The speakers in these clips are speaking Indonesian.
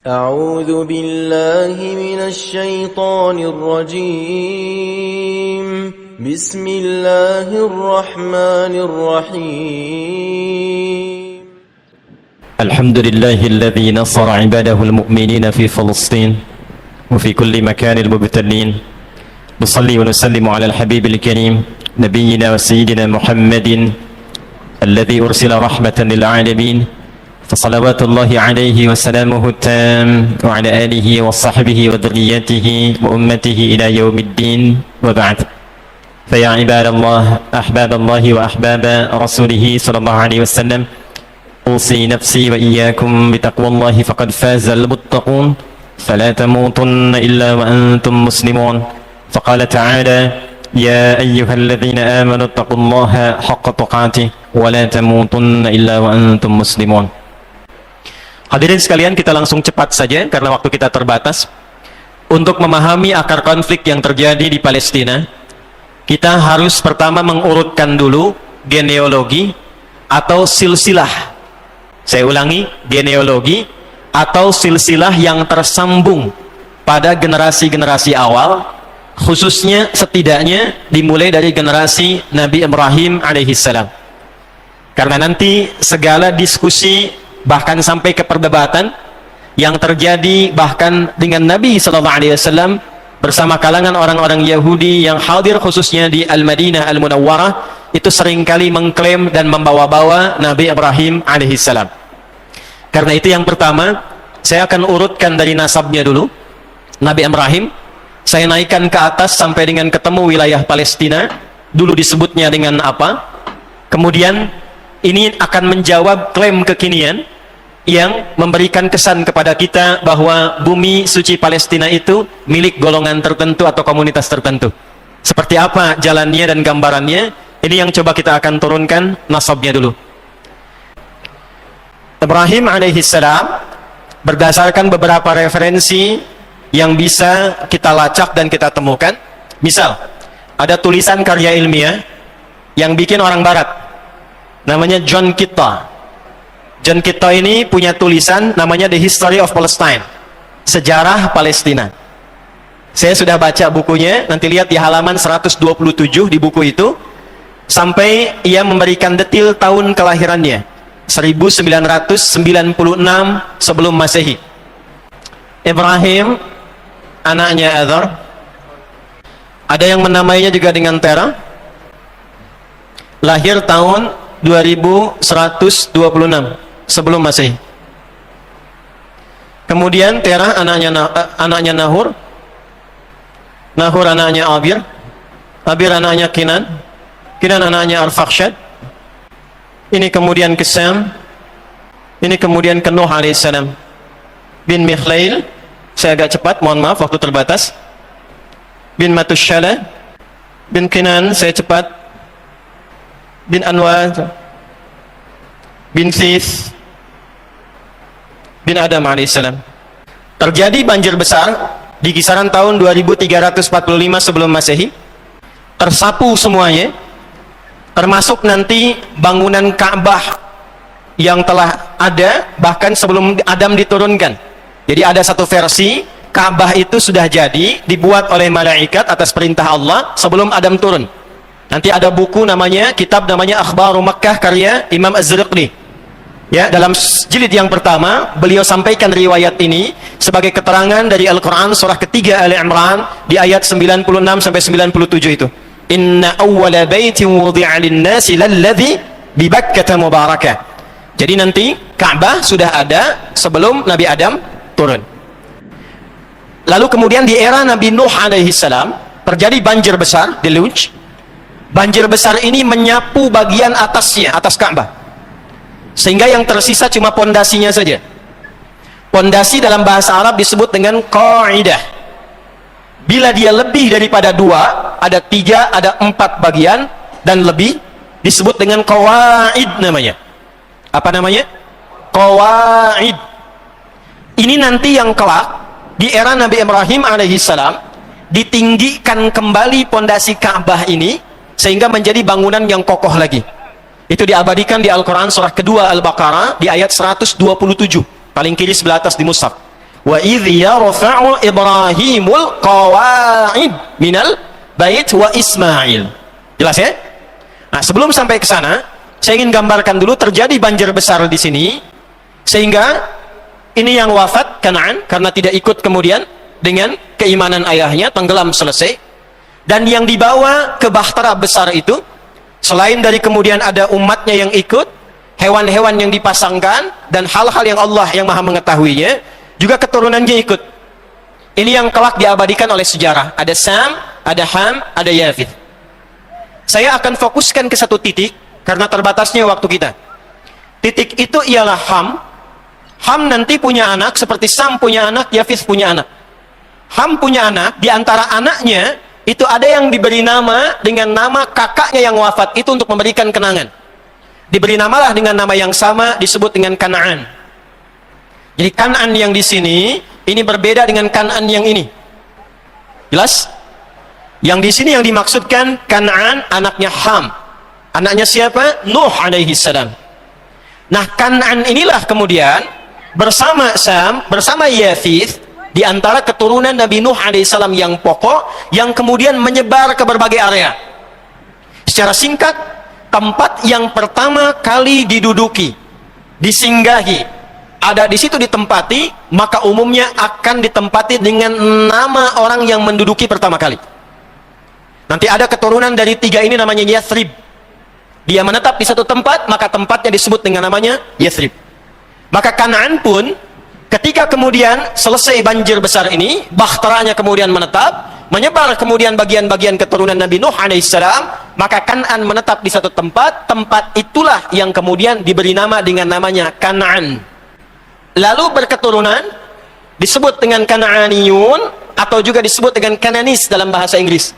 أعوذ بالله من الشيطان الرجيم بسم الله الرحمن الرحيم الحمد لله الذي نصر عباده المؤمنين في فلسطين وفي كل مكان المبتلين. نصلي ونسلم على الحبيب الكريم نبينا وسيدنا محمد الذي أرسل رحمة للعالمين، فصلوات الله عليه وسلامه التام وعلى آله وصحبه وذريته وأمته إلى يوم الدين، وبعد. فيا عباد الله، أحباب الله وأحباب رسوله صلى الله عليه وسلم، أوصي نفسي وإياكم بتقوى الله فقد فاز المتقون، فلا تموتن إلا وأنتم مسلمون. فقال تعالى: يا أيها الذين آمنوا اتقوا الله حق تقاته ولا تموتن إلا وأنتم مسلمون. Hadirin sekalian, kita langsung cepat saja karena waktu kita terbatas. Untuk memahami akar konflik yang terjadi di Palestina, kita harus pertama mengurutkan dulu genealogi atau silsilah. Saya ulangi, genealogi atau silsilah yang tersambung pada generasi-generasi awal, khususnya setidaknya dimulai dari generasi Nabi Ibrahim alaihissalam. Karena nanti segala diskusi bahkan sampai ke perdebatan yang terjadi bahkan dengan Nabi SAW bersama kalangan orang-orang Yahudi yang hadir khususnya di Al-Madinah Al-Munawwarah, itu seringkali mengklaim dan membawa-bawa Nabi Ibrahim alaihissalam. Karena itu yang pertama, saya akan urutkan dari nasabnya dulu. Nabi Ibrahim, saya naikkan ke atas sampai dengan ketemu wilayah Palestina, dulu disebutnya dengan apa. Kemudian ini akan menjawab klaim kekinian yang memberikan kesan kepada kita bahwa bumi suci Palestina itu milik golongan tertentu atau komunitas tertentu. Seperti apa jalannya dan gambarannya, ini yang coba kita akan turunkan nasabnya dulu. Ibrahim alaihissalam, berdasarkan beberapa referensi yang bisa kita lacak dan kita temukan. Misal, ada tulisan karya ilmiah yang bikin orang barat, namanya John Kitta. John Kitta ini punya tulisan namanya The History of Palestine, Sejarah Palestina. Saya sudah baca bukunya, nanti lihat di halaman 127 di buku itu, sampai ia memberikan detil tahun kelahirannya, 1996 sebelum Masehi. Ibrahim, anaknya Azar, ada yang menamainya juga dengan Tera, lahir tahun 2126 sebelum Masehi. Kemudian Terah anaknya Nahur, Nahur anaknya Abir, Abir anaknya Kinan, Kinan anaknya Arfakhshad. Ini kemudian ke Sam, ini kemudian ke Nuh alaihissalam bin Mikhlail. Saya agak cepat, mohon maaf, waktu terbatas. Bin Matushala bin Kinan, saya cepat. Bin Anwar bin Sis bin Adam alaihissalam. Terjadi banjir besar di kisaran tahun 2345 sebelum Masehi. Tersapu semuanya, termasuk nanti bangunan Ka'bah yang telah ada bahkan sebelum Adam diturunkan. Jadi ada satu versi Ka'bah itu sudah jadi dibuat oleh malaikat atas perintah Allah sebelum Adam turun. Nanti ada buku namanya, kitab namanya Akhbaru Makkah karya Imam Az-Zurqli. Ya, dalam jilid yang pertama beliau sampaikan riwayat ini sebagai keterangan dari Al-Quran surah ketiga Ali Imran di ayat 96 sampai 97 itu. Inna awwala baitin wudi'a lin-nasi lalladzi bi Bakkah mubarakah. Jadi nanti Ka'bah sudah ada sebelum Nabi Adam turun. Lalu kemudian di era Nabi Nuh alaihissalam terjadi banjir besar, deluge. Banjir besar ini menyapu bagian atasnya, atas Ka'bah, sehingga yang tersisa cuma pondasinya saja. Pondasi dalam bahasa Arab disebut dengan qaidah. Bila dia lebih daripada 2, ada 3, ada 4 bagian dan lebih, disebut dengan qawaid namanya. Apa namanya? Qawaid. Ini nanti yang kelak di era Nabi Ibrahim alaihissalam ditinggikan kembali pondasi Ka'bah ini sehingga menjadi bangunan yang kokoh lagi. Itu diabadikan di Al-Quran surah kedua Al-Baqarah di ayat 127, paling kiri sebelah atas di mushaf. Wa idh yarfa'u Ibrahimul qawa'id minal bait wa Ismail. Jelas ya? Nah, sebelum sampai ke sana, saya ingin gambarkan dulu terjadi banjir besar di sini, sehingga ini yang wafat Kanaan karena tidak ikut kemudian dengan keimanan ayahnya, tenggelam selesai. Dan yang dibawa ke bahtera besar itu, selain dari kemudian ada umatnya yang ikut, hewan-hewan yang dipasangkan, dan hal-hal yang Allah yang maha mengetahuinya, juga keturunannya ikut. Ini yang kelak diabadikan oleh sejarah. Ada Sam, ada Ham, ada Yafith. Saya akan fokuskan ke satu titik karena terbatasnya waktu kita. Titik itu ialah Ham. Ham nanti punya anak seperti Sam punya anak, Yafith punya anak. Ham punya anak, di antara anaknya itu ada yang diberi nama dengan nama kakaknya yang wafat itu untuk memberikan kenangan. Diberi namalah dengan nama yang sama, disebut dengan Kanaan. Jadi Kanaan yang di sini ini berbeda dengan Kanaan yang ini. Jelas? Yang di sini yang dimaksudkan Kanaan anaknya Ham. Anaknya siapa? Nuh alaihi salam. Nah, Kanaan inilah kemudian bersama Sam, bersama Yafith, di antara keturunan Nabi Nuh alaihi salam yang pokok, yang kemudian menyebar ke berbagai area. Secara singkat, tempat yang pertama kali diduduki, disinggahi, ada di situ ditempati, maka umumnya akan ditempati dengan nama orang yang menduduki pertama kali. Nanti ada keturunan dari tiga ini namanya Yathrib. Dia menetap di satu tempat, maka tempatnya disebut dengan namanya Yathrib. Maka Kanaan pun ketika kemudian selesai banjir besar ini, bahteranya kemudian menetap, menyebar kemudian bagian-bagian keturunan Nabi Nuh alaihissalam, maka Kanaan menetap di satu tempat. Tempat itulah yang kemudian diberi nama dengan namanya Kanaan. Lalu berketurunan disebut dengan Kanaaniyun, atau juga disebut dengan Kananis dalam bahasa Inggris.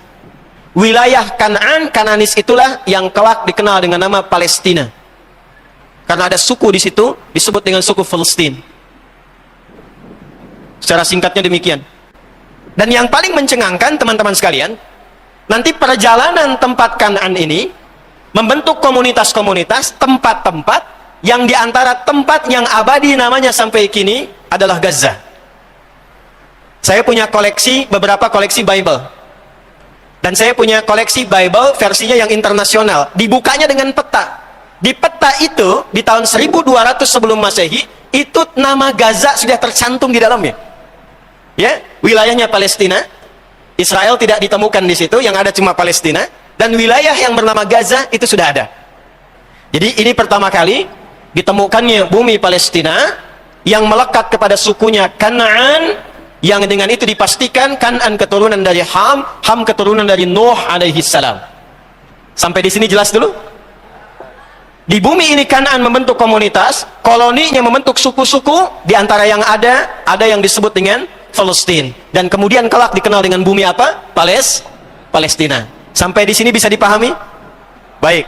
Wilayah Kanaan, Kananis itulah yang kelak dikenal dengan nama Palestina. Karena ada suku di situ disebut dengan suku Palestina. Secara singkatnya demikian. Dan yang paling mencengangkan teman-teman sekalian, nanti perjalanan tempat Kanaan ini membentuk komunitas-komunitas, tempat-tempat yang diantara tempat yang abadi namanya sampai kini adalah Gaza. Saya punya beberapa koleksi Bible. Dan saya punya koleksi Bible versinya yang internasional. Dibukanya dengan peta. Di peta itu, di tahun 1200 sebelum Masehi, itu nama Gaza sudah tercantum di dalamnya. Ya, wilayahnya Palestina. Israel tidak ditemukan di situ, yang ada cuma Palestina. Dan wilayah yang bernama Gaza itu sudah ada. Jadi ini pertama kali ditemukannya bumi Palestina yang melekat kepada sukunya Kanaan, yang dengan itu dipastikan Kanaan keturunan dari Ham, Ham keturunan dari Nuh alaihi salam. Sampai di sini jelas dulu? Di bumi ini Kanaan membentuk komunitas, koloninya membentuk suku-suku, di antara yang ada yang disebut dengan Palestina. Dan kemudian kelak dikenal dengan bumi apa? Palestina. Sampai di sini bisa dipahami? Baik.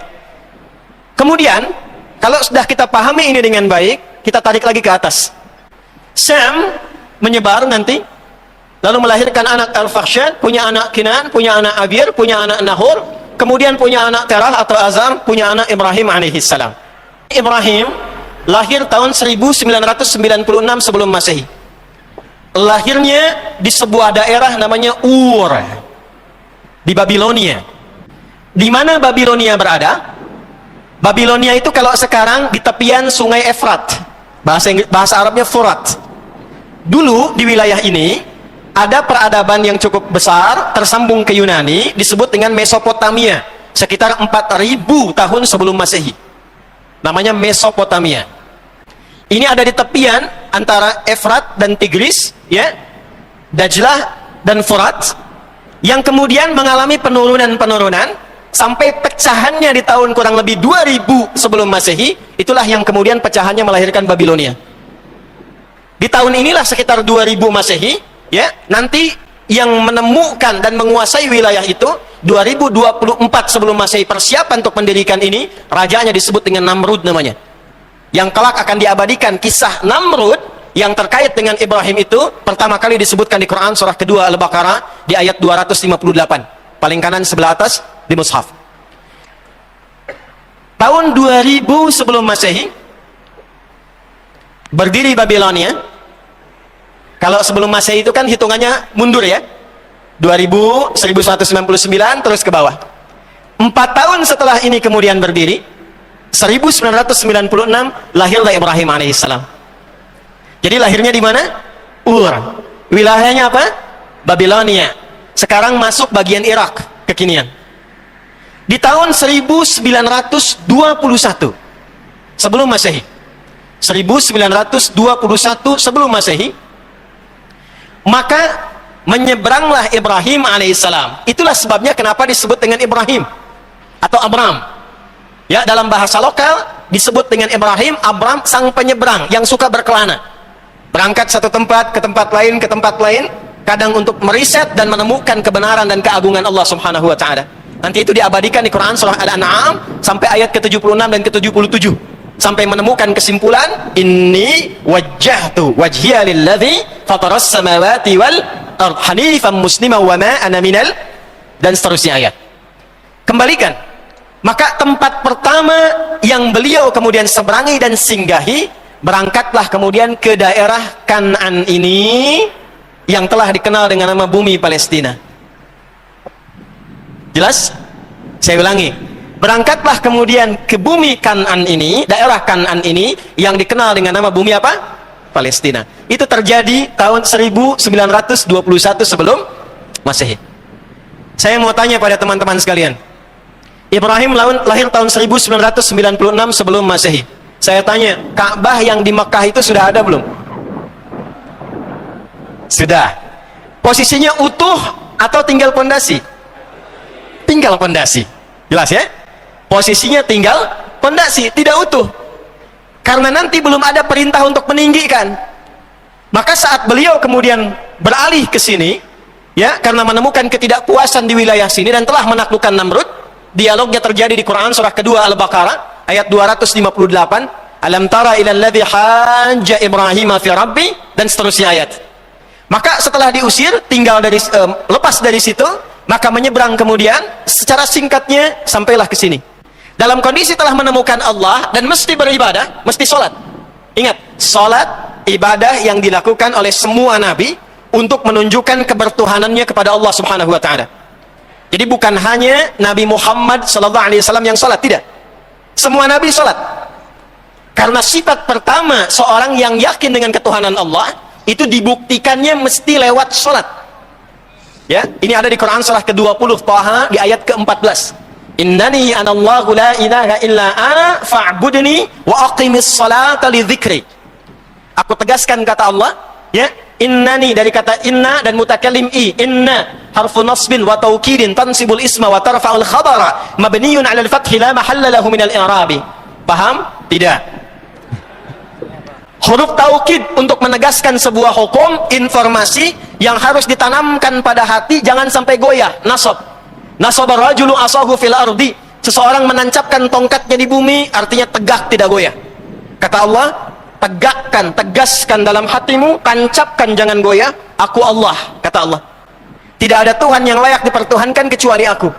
Kemudian, kalau sudah kita pahami ini dengan baik, kita tarik lagi ke atas. Sam menyebar nanti, lalu melahirkan anak Al-Fakhsyad, punya anak Kinan, punya anak Abir, punya anak Nahur, kemudian punya anak Terah atau Azar, punya anak Ibrahim alaihissalam. Ibrahim lahir tahun 1996 sebelum Masehi. Lahirnya di sebuah daerah namanya Ur, di Babilonia. Di mana Babilonia berada? Babilonia itu kalau sekarang di tepian sungai Efrat, bahasa Arabnya Furat. Dulu di wilayah ini ada peradaban yang cukup besar tersambung ke Yunani, disebut dengan Mesopotamia, sekitar 4000 tahun sebelum Masehi. Namanya Mesopotamia. Ini ada di tepian antara Efrat dan Tigris, ya, Dajlah dan Furat, yang kemudian mengalami penurunan sampai pecahannya di tahun kurang lebih 2000 sebelum Masehi. Itulah yang kemudian pecahannya melahirkan Babilonia. Di tahun inilah sekitar 2000 Masehi, ya, nanti yang menemukan dan menguasai wilayah itu 2024 sebelum Masehi. Persiapan untuk mendirikan ini, rajanya disebut dengan Namrud namanya. Yang kelak akan diabadikan kisah Namrud yang terkait dengan Ibrahim itu pertama kali disebutkan di Quran surah kedua Al-Baqarah di ayat 258. Paling kanan sebelah atas di mushaf. Tahun 2000 sebelum Masehi berdiri Babilonia. Kalau sebelum Masehi itu kan hitungannya mundur ya. 2000, 1199 terus ke bawah. 4 tahun setelah ini kemudian berdiri, 1996 lahirlah Ibrahim alaihissalam. Jadi lahirnya di mana? Ur. Wilayahnya apa? Babilonia. Sekarang masuk bagian Irak kekinian. Di tahun 1921 sebelum Masehi. 1921 sebelum Masehi, maka menyeberanglah Ibrahim alaihissalam. Itulah sebabnya kenapa disebut dengan Ibrahim atau Abram. Ya, dalam bahasa lokal disebut dengan Ibrahim, Abram, sang penyeberang yang suka berkelana. Berangkat satu tempat ke tempat lain, kadang untuk meriset dan menemukan kebenaran dan keagungan Allah Subhanahu wa taala. Nanti itu diabadikan di Quran surah Al-An'am sampai ayat ke-76 dan ke-77. Sampai menemukan kesimpulan, inni wajjahtu wajhiya lilladzi fataras samawati wal ard hanifan musliman wa ma ana minal, dan seterusnya ayat. Kembalikan. Maka tempat pertama yang beliau kemudian seberangi dan singgahi, berangkatlah kemudian ke daerah Kan'an ini yang telah dikenal dengan nama bumi Palestina. Jelas? Saya ulangi. Berangkatlah kemudian ke bumi Kan'an ini, daerah Kan'an ini yang dikenal dengan nama bumi apa? Palestina. Itu terjadi tahun 1921 sebelum Masehi. Saya mau tanya pada teman-teman sekalian. Ibrahim lahir tahun 1996 sebelum Masehi. Saya tanya, Ka'bah yang di Mekah itu sudah ada belum? Sudah. Posisinya utuh atau tinggal pondasi? Tinggal pondasi. Jelas ya? Posisinya tinggal pondasi, tidak utuh. Karena nanti belum ada perintah untuk meninggikan. Maka saat beliau kemudian beralih ke sini, ya, karena menemukan ketidakpuasan di wilayah sini dan telah menaklukkan Namrud, dialognya terjadi di Quran surah kedua Al-Baqarah ayat 258, alam tara ilal ladzi hajja Ibrahim fi rabbi, dan seterusnya ayat. Maka setelah diusir, tinggal lepas dari situ, maka menyeberang kemudian secara singkatnya sampailah ke sini. Dalam kondisi telah menemukan Allah dan mesti beribadah, mesti sholat. Ingat, sholat ibadah yang dilakukan oleh semua nabi untuk menunjukkan kebertuhanannya kepada Allah Subhanahu wa taala. Jadi bukan hanya Nabi Muhammad sallallahu alaihi wasallam yang sholat, tidak. Semua nabi sholat. Karena sifat pertama seorang yang yakin dengan ketuhanan Allah itu dibuktikannya mesti lewat sholat. Ya, ini ada di Quran surah ke-20 Thaha di ayat ke-14. Innani anallahu la ilaha illa ana fa'budni wa aqimis salata li dzikri. Aku tegaskan kata Allah, ya, innani dari kata inna dan mutakallim i. Inna harfu nasbin wa taukidin tansibul isma wa tarfa'ul khabara mabniyun 'ala al-fathi la mahalla lahu min al-i'rabi. Paham? Tidak. Huruf taukid untuk menegaskan sebuah hukum, informasi yang harus ditanamkan pada hati, jangan sampai goyah. Nasab. Nasabar rajulu asahu fil ardi. Seseorang menancapkan tongkatnya di bumi, artinya tegak, tidak goyah. Kata Allah, tegakkan, tegaskan dalam hatimu, tancapkan, jangan goyah. Aku Allah, kata Allah. Tidak ada Tuhan yang layak dipertuhankan kecuali aku.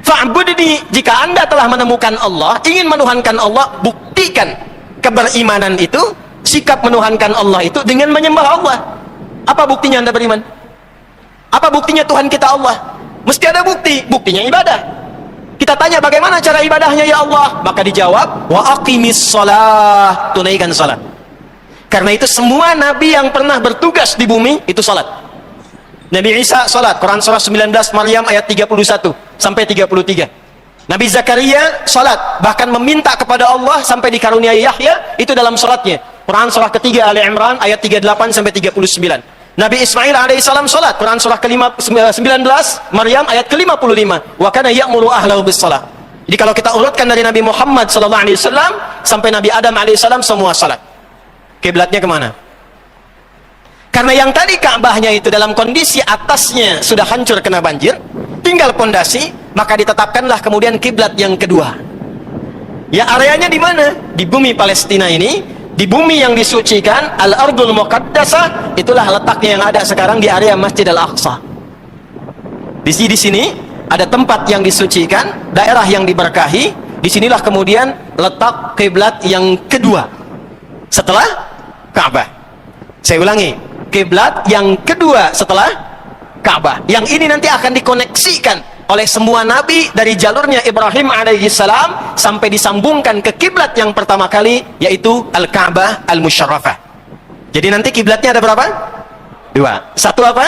Fa'budni, jika Anda telah menemukan Allah, ingin menuhankan Allah, buktikan keberimanan itu, sikap menuhankan Allah itu dengan menyembah Allah. Apa buktinya Anda beriman? Apa buktinya Tuhan kita Allah? Mesti ada bukti, buktinya ibadah. Kita tanya bagaimana cara ibadahnya ya Allah, maka dijawab wa aqimis shalah, tunaikan salat. Karena itu semua nabi yang pernah bertugas di bumi itu salat. Nabi Isa salat, Quran surah 19 Maryam ayat 31 sampai 33. Nabi Zakaria salat, bahkan meminta kepada Allah sampai dikaruniai Yahya, itu dalam salatnya. Quran surah ketiga Ali Imran ayat 38 sampai 39. Nabi Ismail alaihissalam salat, Quran surah ke-19 Maryam ayat ke-55, wa kana ya'muru ahlahu bis-shalah. Jadi kalau kita urutkan dari Nabi Muhammad sallallahu alaihi wasallam sampai Nabi Adam alaihissalam semua salat. Kiblatnya kemana? Karena yang tadi Ka'bahnya itu dalam kondisi atasnya sudah hancur kena banjir, tinggal pondasi, maka ditetapkanlah kemudian kiblat yang kedua. Ya, areanya di mana? Di bumi Palestina ini. Di bumi yang disucikan, Al-Ardul Muqaddasah, itulah letaknya yang ada sekarang di area Masjid Al-Aqsa. Di sini ada tempat yang disucikan, daerah yang diberkahi. Disinilah kemudian letak kiblat yang kedua setelah Ka'bah. Saya ulangi, kiblat yang kedua setelah Ka'bah. Yang ini nanti akan dikoneksikan oleh semua nabi dari jalurnya Ibrahim alaihissalam sampai disambungkan ke kiblat yang pertama kali, yaitu Al-Ka'bah Al-Musyarrafah. Jadi nanti kiblatnya ada berapa? Dua. Satu apa?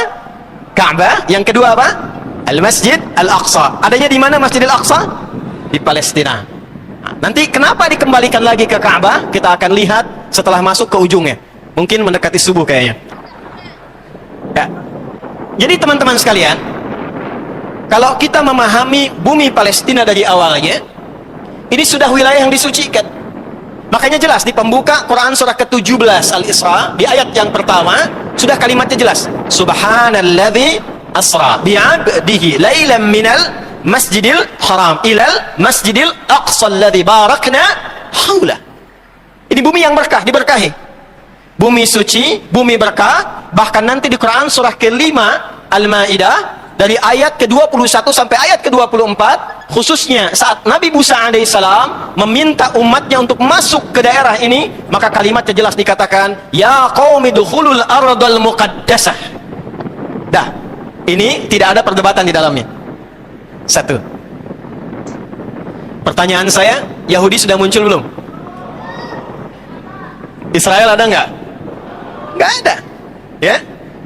Ka'bah. Yang kedua apa? Al-Masjid Al-Aqsa. Adanya di mana Masjid Al-Aqsa? Di Palestina. Nanti kenapa dikembalikan lagi ke Ka'bah? Kita akan lihat setelah masuk ke ujungnya. Mungkin mendekati subuh kayaknya. Ya. Jadi teman-teman sekalian, kalau kita memahami bumi Palestina dari awalnya, ini sudah wilayah yang disucikan. Makanya jelas di pembuka Quran surah ke-17 Al-Isra, di ayat yang pertama, sudah kalimatnya jelas. Subhanalladzi asra bi'abdihi lailan minal masjidil haram ilal masjidil aqsa alladzi barakna haula. Ini bumi yang berkah, diberkahi. Bumi suci, bumi berkah. Bahkan nanti di Quran surah ke-5 Al-Maidah, dari ayat ke-21 sampai ayat ke-24, khususnya saat Nabi Musa alaihissalam meminta umatnya untuk masuk ke daerah ini, maka kalimatnya jelas dikatakan, ya qaumi dukhulul ardal muqaddasah. Dah, ini tidak ada perdebatan di dalamnya. Satu. Pertanyaan saya, Yahudi sudah muncul belum? Israel ada nggak? Nggak ada. Ya.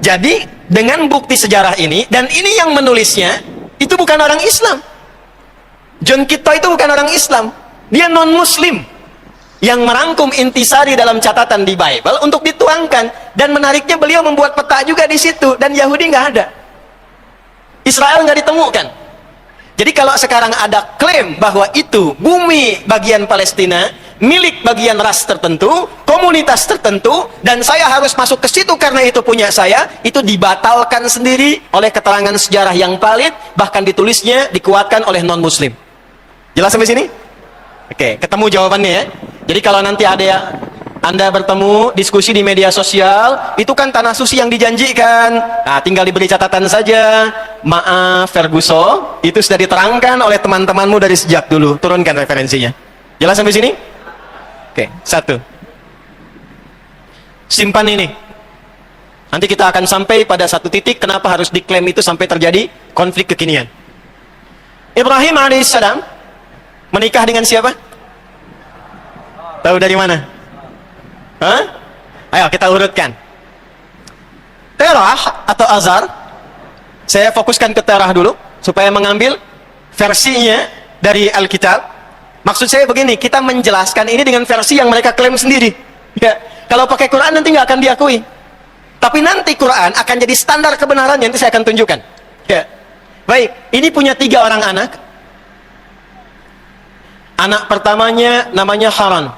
Jadi dengan bukti sejarah ini, dan ini yang menulisnya itu bukan orang Islam. John Kitto itu bukan orang Islam, dia non Muslim yang merangkum intisari dalam catatan di Bible untuk dituangkan. Dan menariknya beliau membuat peta juga di situ, dan Yahudi nggak ada, Israel nggak ditemukan. Jadi kalau sekarang ada klaim bahwa itu bumi bagian Palestina milik bagian ras tertentu, komunitas tertentu, dan saya harus masuk ke situ karena itu punya saya, itu dibatalkan sendiri oleh keterangan sejarah yang valid, bahkan ditulisnya dikuatkan oleh non-muslim. Jelas sampai sini? Oke, ketemu jawabannya ya. Jadi kalau nanti ada ya, Anda bertemu diskusi di media sosial, itu kan tanah suci yang dijanjikan. Nah, tinggal diberi catatan saja. Maaf Ferguson, itu sudah diterangkan oleh teman-temanmu dari sejak dulu. Turunkan referensinya. Jelas sampai sini? Oke, satu. Simpan ini. Nanti kita akan sampai pada satu titik kenapa harus diklaim itu sampai terjadi konflik kekinian. Ibrahim alaihissalam menikah dengan siapa? Tahu dari mana? Hah? Ayo kita urutkan. Terah atau Azar? Saya fokuskan ke Terah dulu supaya mengambil versinya dari Alkitab. Maksud saya begini, kita menjelaskan ini dengan versi yang mereka klaim sendiri. Ya, kalau pakai Quran nanti nggak akan diakui. Tapi nanti Quran akan jadi standar kebenaran, nanti saya akan tunjukkan. Ya. Baik, ini punya 3 orang anak. Anak pertamanya namanya Haran.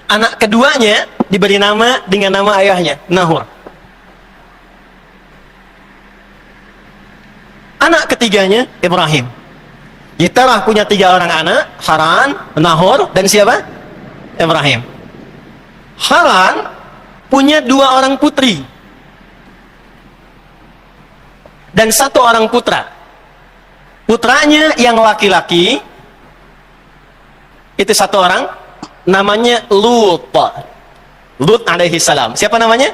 Anak keduanya diberi nama dengan nama ayahnya, Nahor. Anak ketiganya Ibrahim. Terah punya 3 orang anak, Haran, Nahor, dan siapa? Ibrahim. Haran punya 2 orang putri dan 1 orang putra. Putranya yang laki-laki itu 1 orang, namanya Lut. Lut alaihi salam. Siapa namanya?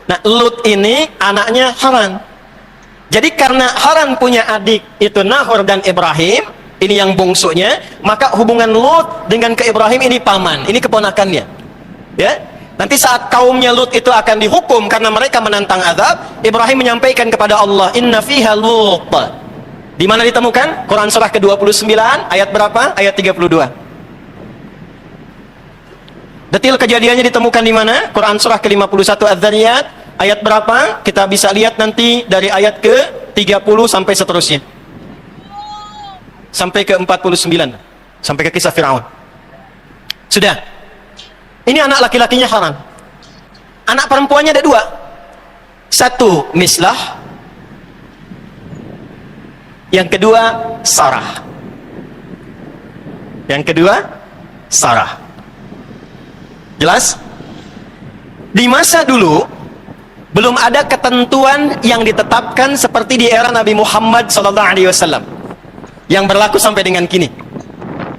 Nah, Lut ini anaknya Haran. Jadi karena Haran punya adik itu Nahor dan Ibrahim, ini yang bungsunya, maka hubungan Lut dengan ke Ibrahim ini paman, ini keponakannya. Ya. Nanti saat kaumnya Lut itu akan dihukum karena mereka menantang azab, Ibrahim menyampaikan kepada Allah, "Inna fiha Lut." Di mana ditemukan? Quran surah ke-29 ayat berapa? Ayat 32. Detil kejadiannya ditemukan di mana? Quran surah ke-51 Az-Zariyat ayat berapa? Kita bisa lihat nanti dari ayat ke-30 sampai seterusnya. Sampai ke-49. Sampai ke kisah Firaun. Sudah. Ini anak laki-lakinya Haran. Anak perempuannya ada 2. 1 Mislah. Yang kedua Sarah. Yang kedua Sarah. Jelas? Di masa dulu belum ada ketentuan yang ditetapkan seperti di era Nabi Muhammad SAW yang berlaku sampai dengan kini.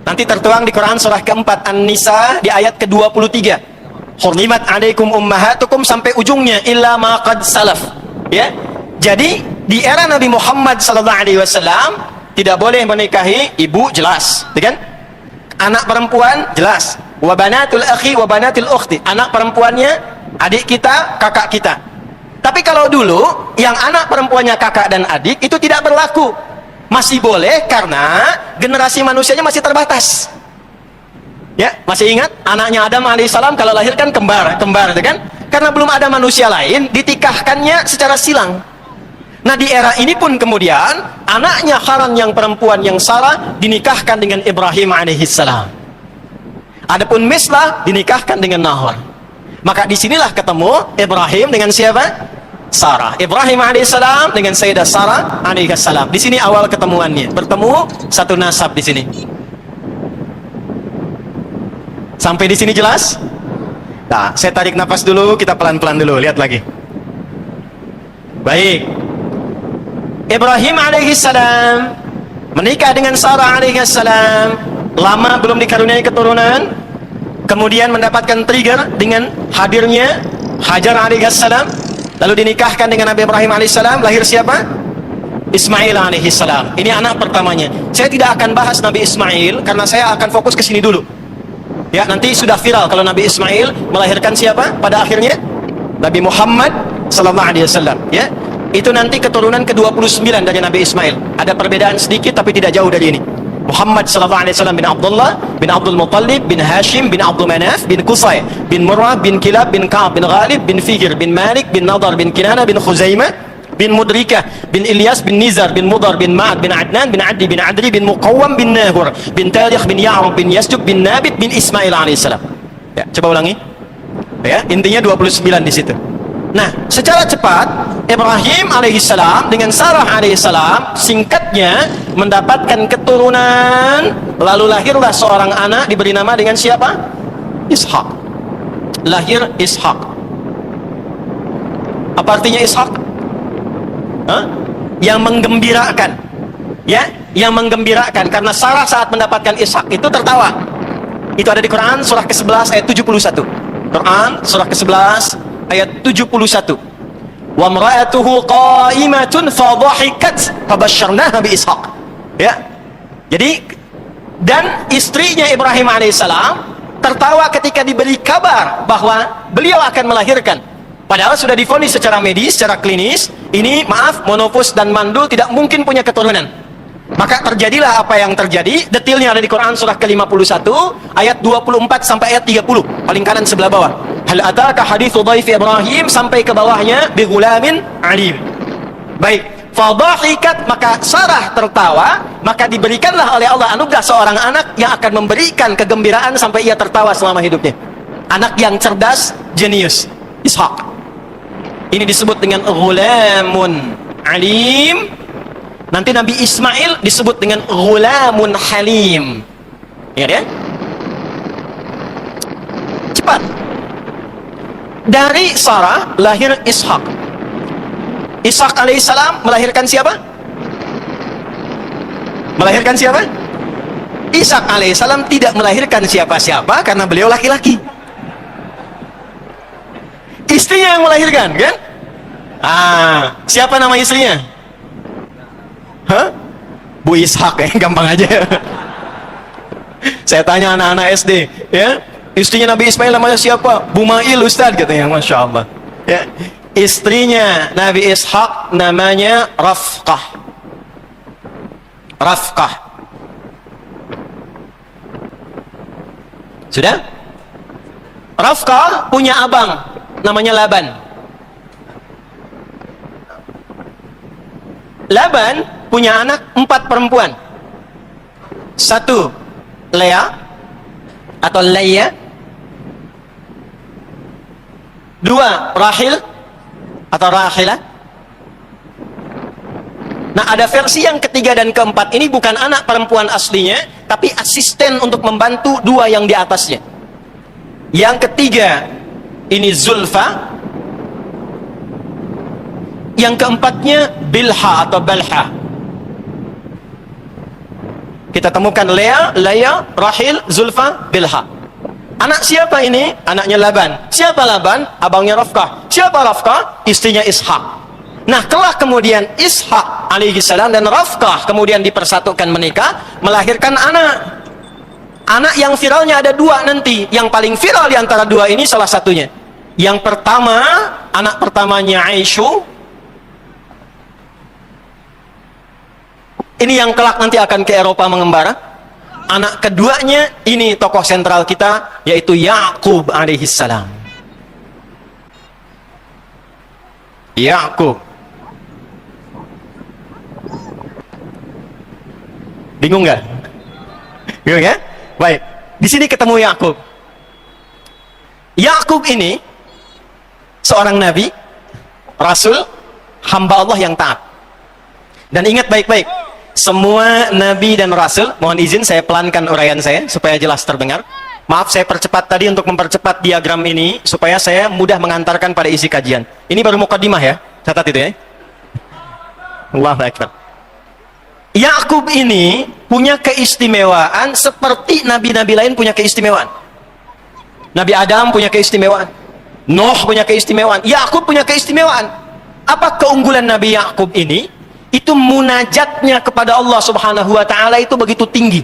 Nanti tertuang di Quran surah keempat An-Nisa di ayat ke-23. Hurrimat alaikum ummahatukum sampai ujungnya illa ma qad salaf. Ya. Jadi di era Nabi Muhammad sallallahu alaihi wasallam tidak boleh menikahi ibu, jelas, kan? Anak perempuan jelas. Wa banatul akhi wa banatil ukhti. Anak perempuannya adik kita, kakak kita. Tapi kalau dulu yang anak perempuannya kakak dan adik itu tidak berlaku. Masih boleh karena generasi manusianya masih terbatas. Ya, masih ingat anaknya Adam alaihissalam kalau lahirkan kembar, itu kan? Karena belum ada manusia lain, ditikahkannya secara silang. Nah, di era ini pun kemudian anaknya Haran yang perempuan yang Sarah dinikahkan dengan Ibrahim alaihissalam. Adapun Mislah dinikahkan dengan Nahor. Maka disinilah ketemu Ibrahim dengan siapa? Sarah. Ibrahim alaihissalam dengan Sayyidah Sarah alaihissalam. Di sini awal ketemuannya. Bertemu satu nasab di sini. Sampai di sini jelas? Nah, saya tarik nafas dulu, kita pelan-pelan dulu, lihat lagi. Baik. Ibrahim alaihissalam menikah dengan Sarah alaihissalam. Lama belum dikaruniai keturunan. Kemudian mendapatkan trigger dengan hadirnya Hajar alaihissalam. Lalu dinikahkan dengan Nabi Ibrahim alaihissalam. Lahir siapa? Ismail alaihissalam. Ini anak pertamanya. Saya tidak akan bahas Nabi Ismail karena saya akan fokus ke sini dulu. Ya, nanti sudah viral kalau Nabi Ismail melahirkan siapa pada akhirnya? Nabi Muhammad sallallahu alaihi wasallam. Ya, itu nanti keturunan ke-29 dari Nabi Ismail. Ada perbedaan sedikit tapi tidak jauh dari ini. Muhammad sallallahu alaihi wasallam bin Abdullah bin Abdul Muttalib bin Hashim bin Abdul Manaf bin Qusay bin Murrah bin Kilab bin Ka'ab bin Ghalib bin Fijr bin Malik bin Nadar bin Kinana bin Khuzaimah bin Mudrikah bin Ilyas bin Nizar bin Mudar bin Ma'ad bin Adnan bin Addi bin Adri bin Muqawwam bin Nahur bin Tarikh bin Ya'rub bin Yasjub bin Nabit bin Ismail alaihissalam. Ya, coba ulangi. Ya, intinya 29 di situ. Nah, secara cepat Ibrahim alaihissalam dengan Sarah alaihissalam singkatnya mendapatkan keturunan, lalu lahirlah seorang anak diberi nama dengan siapa? Ishak. Lahir Ishak. Apa artinya Ishak? Yang menggembirakan. Ya, yang menggembirakan karena Sarah saat mendapatkan Ishak itu tertawa. Itu ada di Quran surah ke-11 ayat 71. Quran surah ke-11 ayat 71. Wa imra'atuhu qa'imatun fadhahikat fabasyarnaha bi Ishaq. Ya. Jadi dan istrinya Ibrahim alaihissalam tertawa ketika diberi kabar bahwa beliau akan melahirkan. Padahal sudah divonis secara medis, secara klinis, ini maaf, monofus dan mandul tidak mungkin punya keturunan. Maka terjadilah apa yang terjadi. Detailnya ada di Quran surah ke-51 ayat 24 sampai ayat 30, paling kanan sebelah bawah. Hal ataka hadithu dhaif Ibrahim sampai ke bawahnya bi ghulamin alim. Baik, fadhahikat maka Sarah tertawa, maka diberikanlah oleh Allah anugerah seorang anak yang akan memberikan kegembiraan sampai ia tertawa selama hidupnya. Anak yang cerdas, jenius, Ishak. Ini disebut dengan ghulamun alim. Nanti Nabi Ismail disebut dengan ghulamun halim. Ingat ya? Cepat. Dari Sarah lahir Ishak. Ishak alaihissalam melahirkan siapa? Melahirkan siapa? Ishak alaihissalam tidak melahirkan siapa-siapa karena beliau laki-laki. Istrinya yang melahirkan, kan? Siapa nama istrinya? Bu Ishak, ya, gampang aja. Saya tanya anak-anak SD, ya, istrinya Nabi Ismail namanya siapa? Bu Mail Ustaz, katanya. Masya Allah. Ya, istrinya Nabi Ishak namanya Rafqah. Rafqah. Sudah? Rafqah punya abang namanya Laban. Laban punya anak 4 perempuan. 1 Lea atau Leia. 2 Rahil atau Rahilah. Nah, ada versi yang ketiga dan keempat. Ini bukan anak perempuan aslinya, tapi asisten untuk membantu 2 yang di atasnya. Yang ketiga ini Zulfa. Yang keempatnya Bilha atau Balha. Kita temukan Lea, Rahil, Zulfa, Bilha. Anak siapa ini? Anaknya Laban. Siapa Laban? Abangnya Rafkah. Siapa Rafkah? Istrinya Ishak. Nah, kelak kemudian Ishak alaihi salam dan Rafkah kemudian dipersatukan menikah, melahirkan anak. Anak yang viralnya ada dua nanti. Yang paling viral di antara dua ini salah satunya. Yang pertama, anak pertamanya Aisyu. Ini yang kelak nanti akan ke Eropa mengembara. Anak keduanya, ini tokoh sentral kita, yaitu Yakub alaihi salam. Yakub. Bingung nggak? Bingung ya? Baik, di sini ketemu Yakub. Yakub ini seorang nabi, rasul, hamba Allah yang taat. Dan ingat baik-baik, semua nabi dan rasul, mohon izin saya pelankan uraian saya supaya jelas terdengar. Maaf, saya percepat tadi untuk mempercepat diagram ini supaya saya mudah mengantarkan pada isi kajian. Ini baru mukadimah ya, catat itu ya. Allahu Akbar. Yakub ini punya keistimewaan seperti nabi-nabi lain punya keistimewaan. Nabi Adam punya keistimewaan, Nuh punya keistimewaan, Yakub punya keistimewaan. Apa keunggulan Nabi Yakub ini? Itu munajatnya kepada Allah Subhanahu wa taala itu begitu tinggi.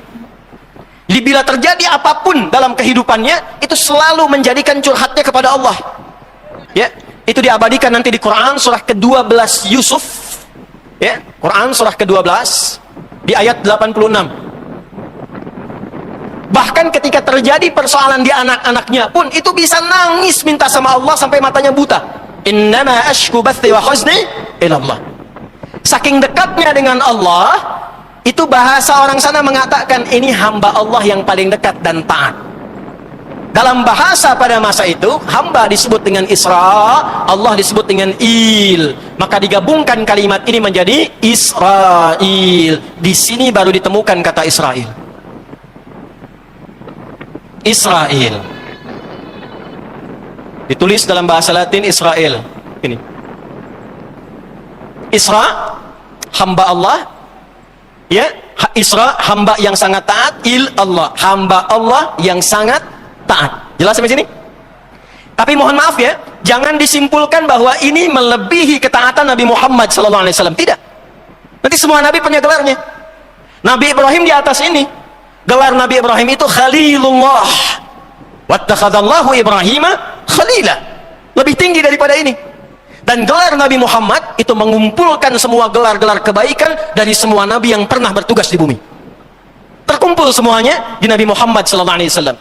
Bila terjadi apapun dalam kehidupannya, itu selalu menjadikan curhatnya kepada Allah. Ya, itu diabadikan nanti di Quran surah ke-12 Yusuf. Ya, Quran surah ke-12 di ayat 86. Bahkan ketika terjadi persoalan di anak-anaknya pun itu bisa nangis minta sama Allah sampai matanya buta. Innama ashku bathi wa huzni ila Allah. Saking dekatnya dengan Allah, itu bahasa orang sana mengatakan ini hamba Allah yang paling dekat dan taat. Dalam bahasa pada masa itu, hamba disebut dengan Isra, Allah disebut dengan Il. Maka digabungkan kalimat ini menjadi Israel. Di sini baru ditemukan kata Israel. Israel. Ditulis dalam bahasa Latin Israel. Ini. Isra, hamba Allah. Ya, Isra, hamba yang sangat taat. Il, Allah, hamba Allah yang sangat taat. Jelas sampai sini? Tapi mohon maaf ya, jangan disimpulkan bahwa ini melebihi ketaatan Nabi Muhammad SAW. Tidak. Nanti semua Nabi punya gelarnya. Nabi Ibrahim di atas ini. Gelar Nabi Ibrahim itu Khalilullah. Wattakhadallahu Ibrahima Khalila. Lebih tinggi daripada ini. Dan gelar Nabi Muhammad itu mengumpulkan semua gelar-gelar kebaikan dari semua Nabi yang pernah bertugas di bumi. Terkumpul semuanya di Nabi Muhammad SAW.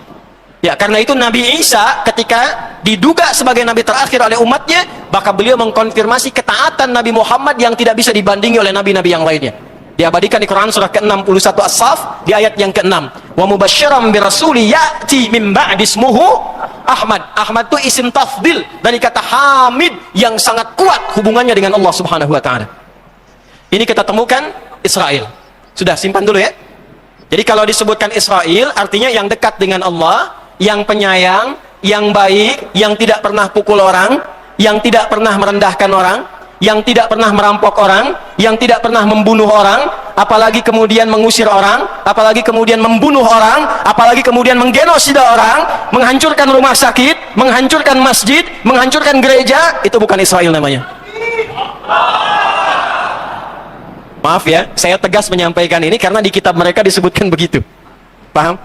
Ya, karena itu Nabi Isa ketika diduga sebagai Nabi terakhir oleh umatnya, maka beliau mengkonfirmasi ketaatan Nabi Muhammad yang tidak bisa dibandingi oleh Nabi-Nabi yang lainnya. Diabadikan di Quran surah ke-61 As-Saff di ayat yang ke-6. Wa mubasysyiran birasuli ya'ti min ba'di ismuhu Ahmad. Ahmad itu isim tafdil dari kata Hamid yang sangat kuat hubungannya dengan Allah Subhanahu wa taala. Ini kita temukan Israel. Sudah simpan dulu ya. Jadi kalau disebutkan Israel artinya yang dekat dengan Allah, yang penyayang, yang baik, yang tidak pernah pukul orang, yang tidak pernah merendahkan orang, yang tidak pernah merampok orang, yang tidak pernah membunuh orang, apalagi kemudian mengusir orang, apalagi kemudian membunuh orang, apalagi kemudian menggenosida orang, menghancurkan rumah sakit, menghancurkan masjid, menghancurkan gereja. Itu bukan Israel namanya. Maaf ya, saya tegas menyampaikan ini karena di kitab mereka disebutkan begitu. Paham?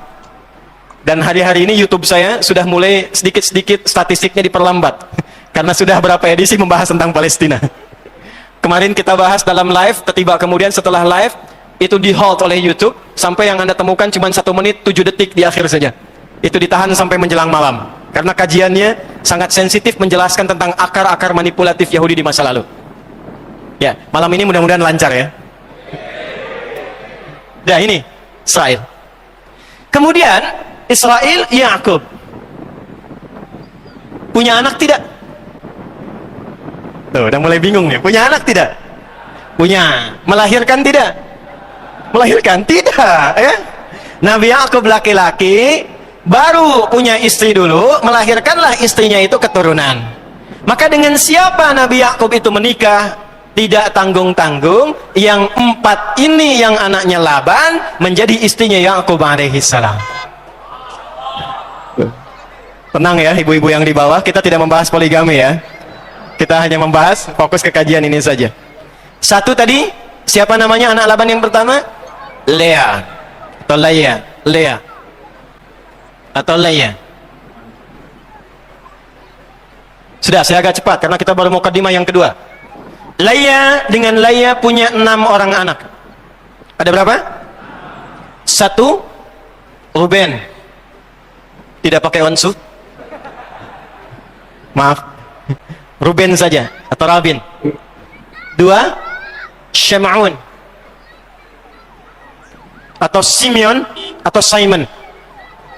Dan hari-hari ini YouTube saya sudah mulai sedikit-sedikit statistiknya diperlambat karena sudah berapa edisi membahas tentang Palestina. Kemarin kita bahas dalam live, tiba kemudian setelah live itu di hold oleh YouTube sampai yang Anda temukan cuma 1 menit 7 detik di akhir saja. Itu ditahan sampai menjelang malam karena kajiannya sangat sensitif menjelaskan tentang akar-akar manipulatif Yahudi di masa lalu. Ya, malam ini mudah-mudahan lancar ya. Nah, ini Israel. Kemudian Israel, Yakub punya anak tidak? Tuh, udah mulai bingung nih. Punya anak tidak? Punya. Melahirkan tidak? Melahirkan tidak, ya? Nabi Yakub laki-laki baru punya istri dulu, melahirkanlah istrinya itu keturunan. Maka dengan siapa Nabi Yakub itu menikah? Tidak tanggung-tanggung, yang 4 ini yang anaknya Laban menjadi istrinya Yakub alaihi salam. Tenang ya ibu-ibu yang di bawah, kita tidak membahas poligami ya. Kita hanya membahas fokus ke kajian ini saja. Satu tadi, siapa namanya anak Laban yang pertama? Lea atau Lea, Lea atau Lea. Sudah, saya agak cepat karena kita baru mukadimah yang kedua. Lea dengan Lea punya 6 orang anak. Ada berapa? 1 Ruben. Tidak pakai unsur. Maaf, Ruben saja atau Rabin. 2 Syam'un atau Simeon atau Simon.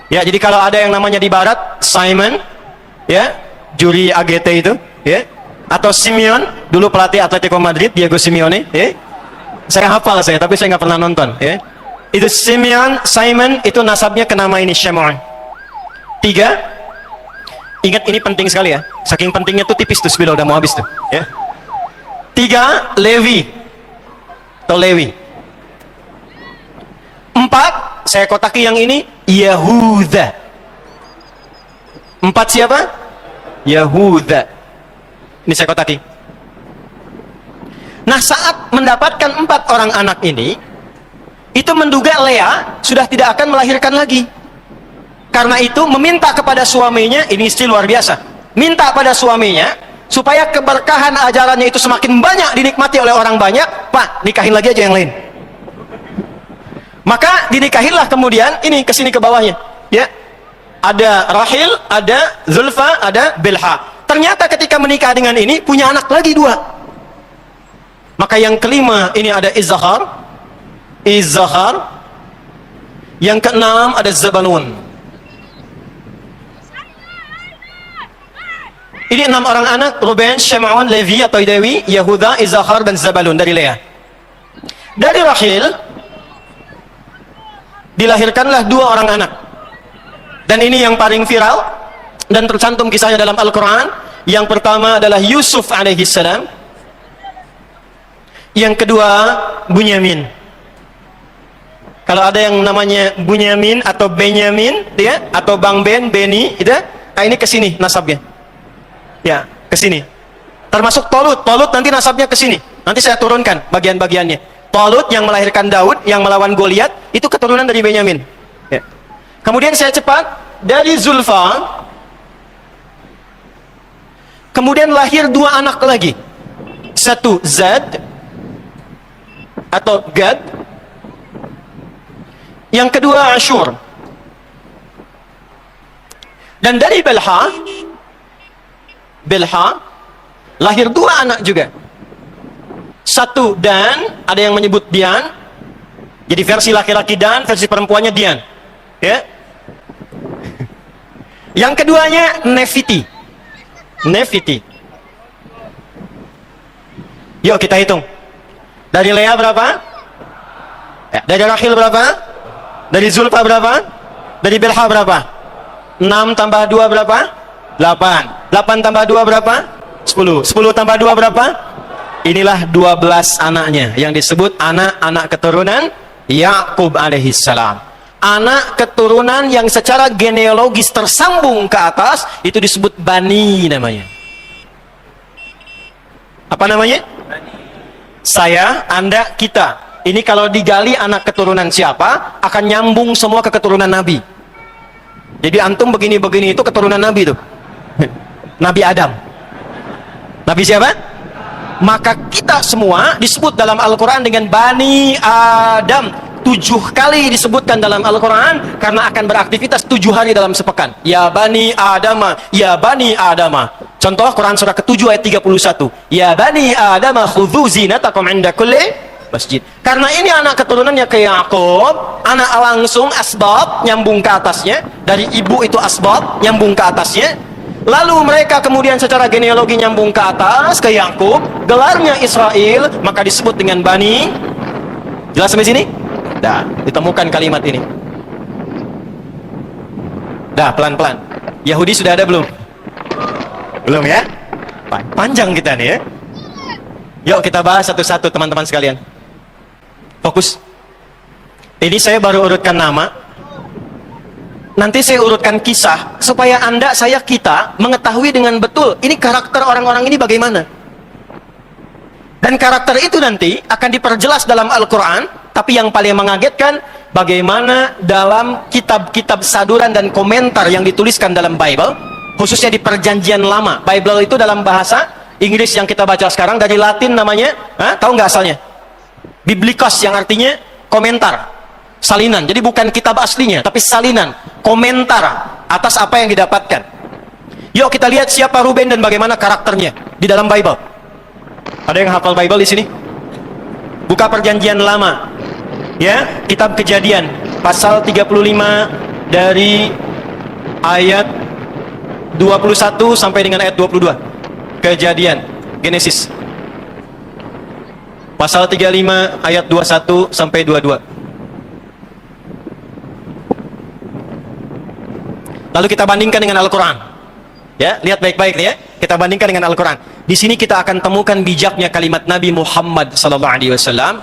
Ya, jadi kalau ada yang namanya di barat Simon, ya, juri AGT itu, ya, atau Simeon, dulu pelatih Atletico Madrid Diego Simeone, ya. Saya hafal saya, tapi saya nggak pernah nonton, ya. Itu Simeon, Simon itu nasabnya ke nama ini Syam'un. 3, ingat ini penting sekali ya, saking pentingnya tuh tipis tuh sebelum udah mau habis tuh, ya. 3 Levi atau Lewi. 4 saya kotaki yang ini Yehuda. 4 siapa? Yehuda. Ini saya kotaki. Nah, saat mendapatkan 4 orang anak ini, itu menduga Lea sudah tidak akan melahirkan lagi. Karena itu meminta kepada suaminya, ini istri luar biasa, minta pada suaminya supaya keberkahan ajarannya itu semakin banyak dinikmati oleh orang banyak. Pak, nikahin lagi aja yang lain. Maka dinikahinlah kemudian, ini kesini ke bawahnya, ya. Ada Rahil, ada Zulfa, ada Bilha. Ternyata ketika menikah dengan ini punya anak lagi 2. Maka yang kelima ini ada Izzahar. Yang keenam ada Zabalun. Ini 6 orang anak, Ruben, Syam'un, Levi atau Dewi, Yehuda, Izzahar dan Zabalun dari Lea. Dari Rahil dilahirkanlah 2 orang anak. Dan ini yang paling viral dan tercantum kisahnya dalam Al-Quran. Yang pertama adalah Yusuf alaihissalam. Yang kedua Bunyamin. Kalau ada yang namanya Bunyamin atau Benyamin, ya, atau Bang Ben, Beni, gitu, nah ini kesini nasabnya. Ya, kesini. Termasuk Tolut. Tolut nanti nasabnya kesini. Nanti saya turunkan bagian-bagiannya. Tolut yang melahirkan Daud, yang melawan Goliat, itu keturunan dari Benyamin. Ya. Kemudian saya cepat, dari Zulfa, kemudian lahir 2 anak lagi. 1 Zad atau Gad. Yang kedua Ashur. Dan dari Bilha lahir 2 anak juga. 1 Dan, ada yang menyebut Dian. Jadi versi laki-laki Dan, versi perempuannya Dian. Ya. Yang keduanya Nefiti. Yuk kita hitung. Dari Lea berapa? Ya. Dari Rahil berapa? Dari Zulfa berapa? Dari Bilha berapa? 6 tambah 2 berapa? 8. 8 tambah 2 berapa? 10. 10 tambah 2 berapa? Inilah 12 anaknya yang disebut anak-anak keturunan Yakub alaihissalam. Anak keturunan yang secara genealogis tersambung ke atas itu disebut Bani namanya. Apa namanya? Saya, Anda, kita. Ini kalau digali anak keturunan siapa, akan nyambung semua ke keturunan Nabi. Jadi antum begini-begini itu keturunan Nabi itu. Nabi Adam. Nabi siapa? Maka kita semua disebut dalam Al-Quran dengan Bani Adam. 7 kali disebutkan dalam Al-Quran karena akan beraktivitas 7 hari dalam sepekan. Ya Bani Adama, ya Bani Adama. Contoh Quran surah ke-7 ayat 31. Ya Bani Adama khudhu zinatakum inda kulli masjid. Karena ini anak keturunannya ke Yakub, anak langsung asbab nyambung ke atasnya. Dari ibu itu asbab nyambung ke atasnya. Lalu mereka kemudian secara genealogi nyambung ke atas ke Yakub, gelarnya Israel, maka disebut dengan Bani. Jelas sampai sini? Dah, ditemukan kalimat ini. Dah, pelan-pelan. Yahudi sudah ada belum? Belum ya? Panjang kita nih ya. Yuk kita bahas satu-satu teman-teman sekalian. Fokus. Ini saya baru urutkan nama. Nanti saya urutkan kisah supaya Anda, saya, kita mengetahui dengan betul ini karakter orang-orang ini bagaimana. Dan karakter itu nanti akan diperjelas dalam Al-Quran. Tapi yang paling mengagetkan, bagaimana dalam kitab-kitab saduran dan komentar yang dituliskan dalam Bible, khususnya di Perjanjian Lama. Bible itu dalam bahasa Inggris yang kita baca sekarang, dari Latin namanya, tahu nggak asalnya? Biblikos, yang artinya komentar, salinan. Jadi bukan kitab aslinya, tapi salinan, komentar atas apa yang didapatkan. Yuk kita lihat siapa Ruben dan bagaimana karakternya di dalam Bible. Ada yang hafal Bible di sini? Buka Perjanjian Lama, ya, kitab Kejadian, pasal 35 dari ayat 21 sampai dengan ayat 22. Kejadian, Genesis. Pasal 35 ayat 21 sampai 22. Lalu kita bandingkan dengan Al-Quran. Ya, lihat baik-baik nih ya. Kita bandingkan dengan Al-Quran. Di sini kita akan temukan bijaknya kalimat Nabi Muhammad SAW.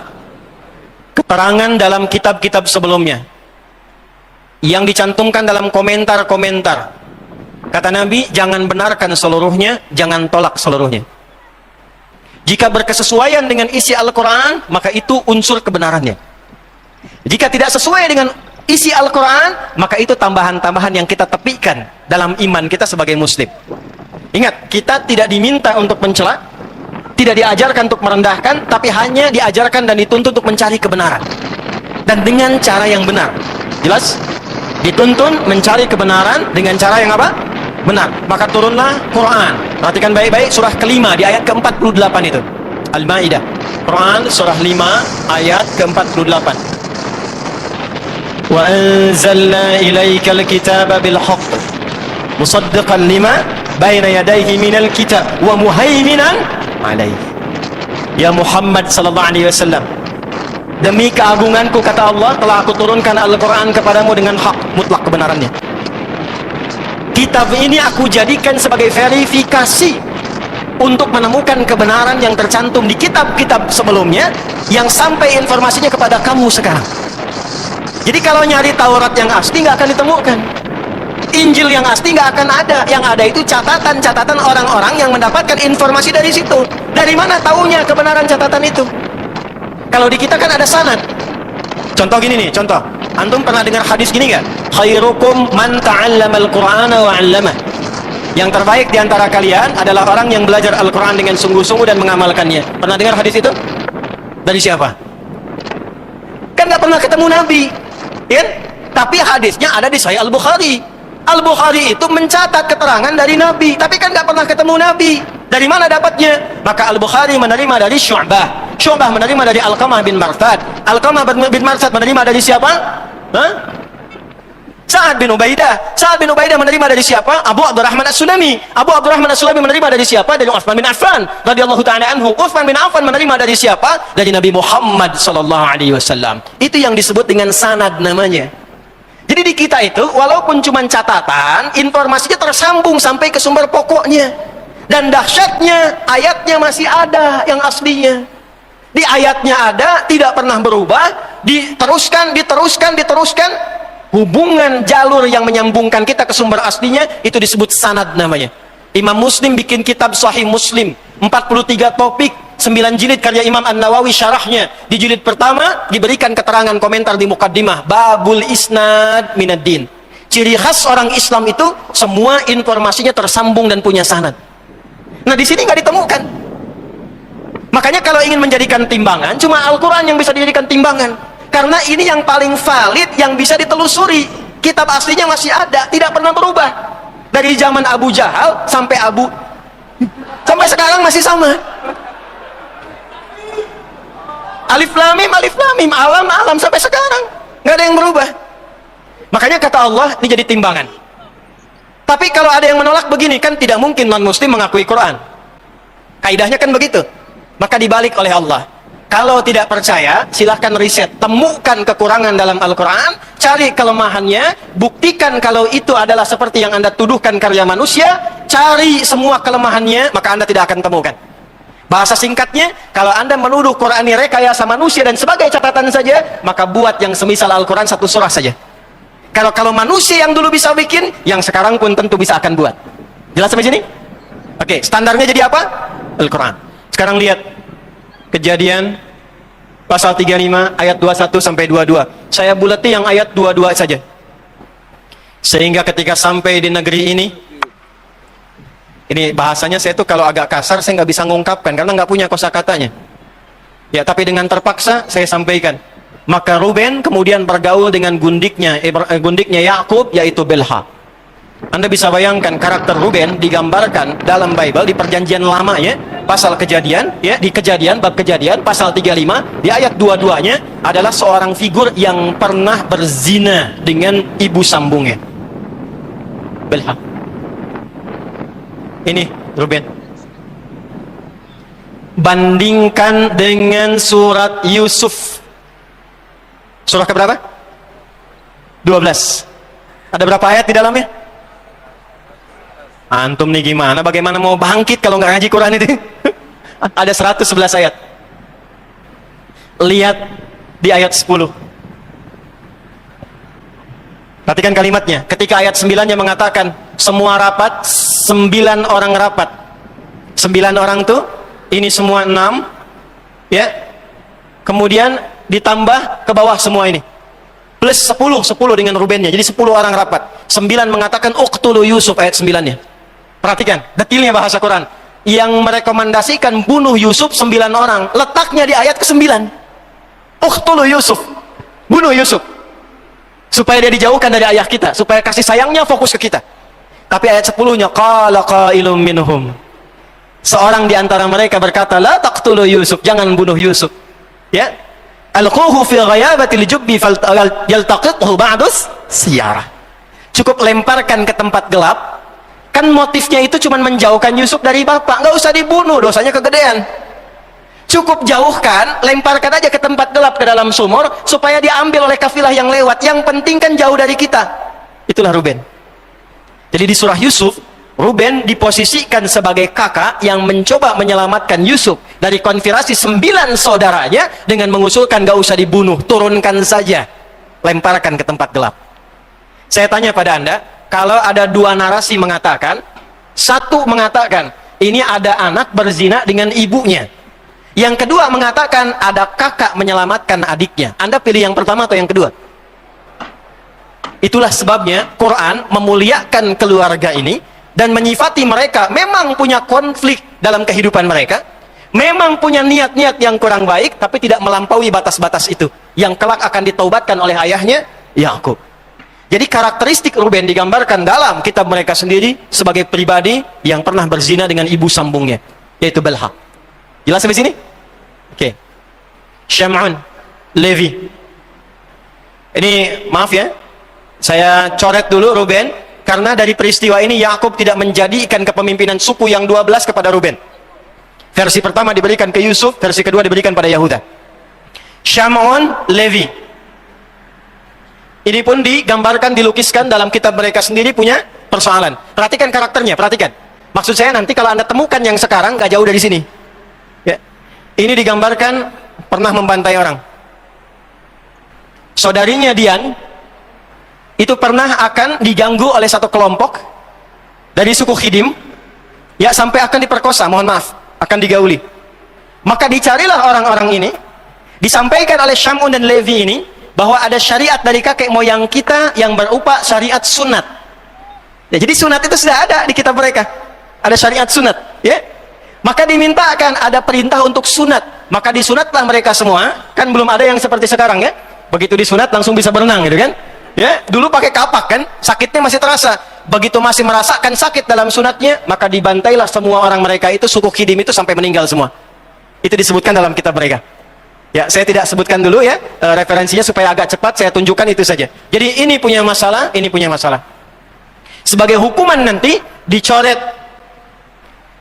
Keterangan dalam kitab-kitab sebelumnya yang dicantumkan dalam komentar-komentar. Kata Nabi, jangan benarkan seluruhnya, jangan tolak seluruhnya. Jika berkesesuaian dengan isi Al-Quran, maka itu unsur kebenarannya. Jika tidak sesuai dengan isi Al-Quran, maka itu tambahan-tambahan yang kita tepikan dalam iman kita sebagai muslim. Ingat, kita tidak diminta untuk mencela, tidak diajarkan untuk merendahkan, tapi hanya diajarkan dan dituntut untuk mencari kebenaran. Dan dengan cara yang benar. Jelas? Dituntun mencari kebenaran dengan cara yang apa? Benar. Maka turunlah Quran. Perhatikan baik-baik surah kelima di ayat ke-48 itu. Al-Maidah. Quran surah 5 ayat ke-48. Wa anzalna ilaikal kitaba bil haqq musaddiqan lima baina yadayhi minal kitab wa muhaiminan alaihi. Ya Muhammad sallallahu alaihi wasallam, demi keagunganku, kata Allah, telah aku turunkan Al-Quran kepadamu dengan hak, mutlak kebenarannya. Kitab ini aku jadikan sebagai verifikasi untuk menemukan kebenaran yang tercantum di kitab-kitab sebelumnya yang sampai informasinya kepada kamu sekarang. Jadi kalau nyari Taurat yang asli nggak akan ditemukan, Injil yang asli nggak akan ada. Yang ada itu catatan-catatan orang-orang yang mendapatkan informasi dari situ. Dari mana taunya kebenaran catatan itu? Kalau di kita kan ada sanad. Contoh gini nih, contoh. Antum pernah dengar hadis gini nggak? Khairukum man ta'allamal Qur'ana wa 'allamah. Yang terbaik di antara kalian adalah orang yang belajar Al-Quran dengan sungguh-sungguh dan mengamalkannya. Pernah dengar hadis itu? Dari siapa? Kan nggak pernah ketemu Nabi, ya? Tapi hadisnya ada di Sahih Al-Bukhari. Al-Bukhari itu mencatat keterangan dari Nabi, tapi kan nggak pernah ketemu Nabi. Dari mana dapatnya? Maka Al-Bukhari menerima dari Syu'bah. Syu'bah menerima dari Alqamah bin Marsad. Alqamah bin Marsad menerima dari siapa? Sa'ad bin Ubaidah. Sa'ad bin Ubaidah menerima dari siapa? Abu Abdurrahman As-Sulami. Abu Abdurrahman As-Sulami menerima dari siapa? Dari Utsman bin Affan radhiyallahu ta'ala anhu. Utsman bin Affan menerima dari siapa? Dari Nabi Muhammad sallallahu alaihi wasallam. Itu yang disebut dengan sanad namanya. Jadi di kita itu walaupun cuma catatan, informasinya tersambung sampai ke sumber pokoknya. Dan dahsyatnya ayatnya masih ada yang aslinya. Di ayatnya ada, tidak pernah berubah, diteruskan. Hubungan jalur yang menyambungkan kita ke sumber aslinya itu disebut sanad namanya. Imam Muslim bikin kitab Sahih Muslim, 43 topik, 9 jilid karya Imam An-Nawawi syarahnya. Di jilid pertama diberikan keterangan komentar di mukaddimah, Babul Isnad Minaddin. Ciri khas orang Islam itu semua informasinya tersambung dan punya sanad. Nah di sini nggak ditemukan. Makanya kalau ingin menjadikan timbangan, cuma Al-Quran yang bisa dijadikan timbangan. Karena ini yang paling valid, yang bisa ditelusuri. Kitab aslinya masih ada, tidak pernah berubah. Dari zaman Abu Jahal sampai sekarang masih sama. Alif Lam Mim, alam sampai sekarang nggak ada yang berubah. Makanya kata Allah ini jadi timbangan. Tapi kalau ada yang menolak begini, kan tidak mungkin non-muslim mengakui Quran. Kaidahnya kan begitu. Maka dibalik oleh Allah. Kalau tidak percaya, silahkan riset, temukan kekurangan dalam Al-Quran, cari kelemahannya, buktikan kalau itu adalah seperti yang Anda tuduhkan karya manusia, cari semua kelemahannya, maka Anda tidak akan temukan. Bahasa singkatnya, kalau Anda menuduh Quran ini rekayasa manusia dan sebagai catatan saja, maka buat yang semisal Al-Quran satu surah saja. Kalau manusia yang dulu bisa bikin, yang sekarang pun tentu bisa akan buat. Jelas sampai sini? Oke, standarnya jadi apa? Al-Quran. Sekarang lihat Kejadian pasal 35 ayat 21 sampai 22. Saya bulati yang ayat 22 saja. Sehingga ketika sampai di negeri ini bahasanya saya tuh kalau agak kasar saya nggak bisa ngungkapkan karena nggak punya kosakatanya. Ya, tapi dengan terpaksa saya sampaikan. Maka Ruben kemudian bergaul dengan gundiknya Yakub, yaitu Bilha. Anda bisa bayangkan karakter Ruben digambarkan dalam Bible di Perjanjian Lama ya, pasal Kejadian ya, di Kejadian bab Kejadian pasal 35 di ayat 22-nya adalah seorang figur yang pernah berzina dengan ibu sambungnya. Bilha. Ini Ruben. Bandingkan dengan surat Yusuf. Surah keberapa? 12. Ada berapa ayat di dalamnya? Antum nih gimana? Bagaimana mau bangkit kalau nggak ngaji Quran itu? Ada 111 ayat. Lihat di ayat 10. Perhatikan kalimatnya. Ketika ayat 9-nya mengatakan semua rapat, 9 orang rapat. 9 orang tuh, ini semua 6 ya. Kemudian ditambah ke bawah semua ini. Plus 10 dengan Rubennya. Jadi 10 orang rapat. 9 mengatakan uqtulu Yusuf, ayat 9-nya. Perhatikan detailnya bahasa Quran. Yang merekomendasikan bunuh Yusuf 9 orang. Letaknya di ayat ke-9. Uqtulu Yusuf. Bunuh Yusuf. Supaya dia dijauhkan dari ayah kita, supaya kasih sayangnya fokus ke kita. Tapi ayat 10-nya qala qailum minhum. Seorang di antara mereka berkata, la taqtulu Yusuf, jangan bunuh Yusuf. Ya. Alquhu fi ghayabatil jubbi yaltaqithu ba'dus siyarah. Cukup lemparkan ke tempat gelap. Kan motifnya itu cuma menjauhkan Yusuf dari bapak, nggak usah dibunuh, dosanya kegedean. Cukup jauhkan, lemparkan aja ke tempat gelap, ke dalam sumur, supaya diambil oleh kafilah yang lewat. Yang penting kan jauh dari kita. Itulah Ruben. Jadi di surah Yusuf, Ruben diposisikan sebagai kakak yang mencoba menyelamatkan Yusuf dari konspirasi 9 saudaranya dengan mengusulkan gak usah dibunuh, turunkan saja, lemparkan ke tempat gelap. Saya tanya pada Anda, kalau ada 2 narasi mengatakan, satu mengatakan ini ada anak berzina dengan ibunya, yang kedua mengatakan ada kakak menyelamatkan adiknya, Anda pilih yang pertama atau yang kedua? Itulah sebabnya Quran memuliakan keluarga ini dan menyifati mereka memang punya konflik dalam kehidupan mereka, memang punya niat-niat yang kurang baik, tapi tidak melampaui batas-batas itu yang kelak akan ditaubatkan oleh ayahnya Yakub. Jadi karakteristik Ruben digambarkan dalam kitab mereka sendiri sebagai pribadi yang pernah berzina dengan ibu sambungnya, yaitu Bilha. Jelas sampai sini? Oke. Syam'un, Levi. Ini maaf ya, saya coret dulu Ruben, karena dari peristiwa ini Yakub tidak menjadikan kepemimpinan suku yang 12 kepada Ruben. Versi pertama diberikan ke Yusuf, versi kedua diberikan pada Yahuda. Syam'un, Levi. Ini pun digambarkan, dilukiskan dalam kitab mereka sendiri punya persoalan. Perhatikan karakternya, perhatikan. Maksud saya nanti kalau Anda temukan yang sekarang, gak jauh dari sini. Ya. Ini digambarkan pernah membantai orang. Saudarinya Dian, itu pernah akan diganggu oleh satu kelompok dari suku Khidim, ya sampai akan diperkosa, mohon maaf, akan digauli. Maka dicarilah orang-orang ini, disampaikan oleh Syam'un dan Levi ini, bahwa ada syariat dari kakek moyang kita yang berupa syariat sunat. Ya, jadi sunat itu sudah ada di kitab mereka. Ada syariat sunat, ya. Maka dimintakan ada perintah untuk sunat. Maka disunatlah mereka semua. Kan belum ada yang seperti sekarang ya. Begitu disunat langsung bisa berenang gitu kan. Ya, dulu pakai kapak kan, sakitnya masih terasa. Begitu masih merasakan sakit dalam sunatnya, maka dibantailah semua orang mereka itu, suku Khidim itu sampai meninggal semua. Itu disebutkan dalam kitab mereka. Ya, saya tidak sebutkan dulu ya referensinya supaya agak cepat saya tunjukkan itu saja. Jadi ini punya masalah, ini punya masalah. Sebagai hukuman nanti dicoret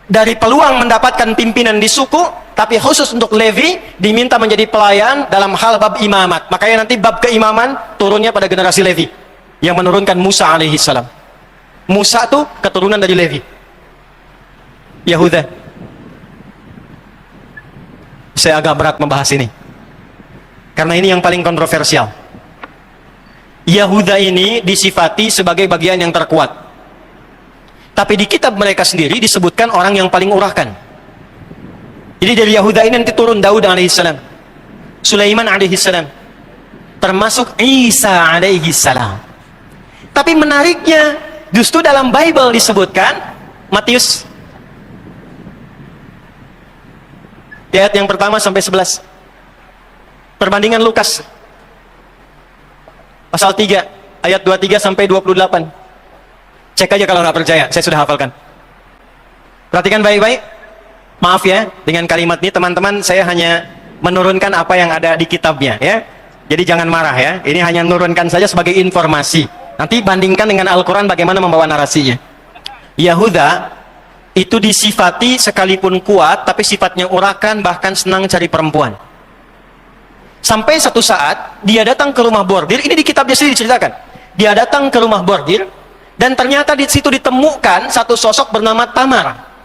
dari peluang mendapatkan pimpinan di suku, tapi khusus untuk Levi diminta menjadi pelayan dalam hal bab imamat. Makanya nanti bab keimaman turunnya pada generasi Levi yang menurunkan Musa alaihi salam. Musa itu keturunan dari Levi. Yahuda. Saya agak berat membahas ini. Karena ini yang paling kontroversial. Yahuda ini disifati sebagai bagian yang terkuat. Tapi di kitab mereka sendiri disebutkan orang yang paling urakan. Jadi dari Yahuda ini nanti turun Daud alaihissalam, Sulaiman alaihissalam, termasuk Isa alaihissalam. Tapi menariknya, justru dalam Bible disebutkan, Matius, di ayat yang pertama sampai 11, perbandingan Lukas pasal 3 ayat 23 sampai 28. Cek aja kalau nggak percaya, saya sudah hafalkan. Perhatikan baik-baik. Maaf ya, dengan kalimat ini teman-teman, saya hanya menurunkan apa yang ada di kitabnya ya. Jadi jangan marah ya, ini hanya menurunkan saja sebagai informasi. Nanti bandingkan dengan Al-Quran bagaimana membawa narasinya. Yahuda itu disifati sekalipun kuat, tapi sifatnya urakan, bahkan senang cari perempuan. Sampai satu saat, dia datang ke rumah bordir, ini di kitabnya sendiri diceritakan. Dia datang ke rumah bordir, dan ternyata di situ ditemukan satu sosok bernama Tamar.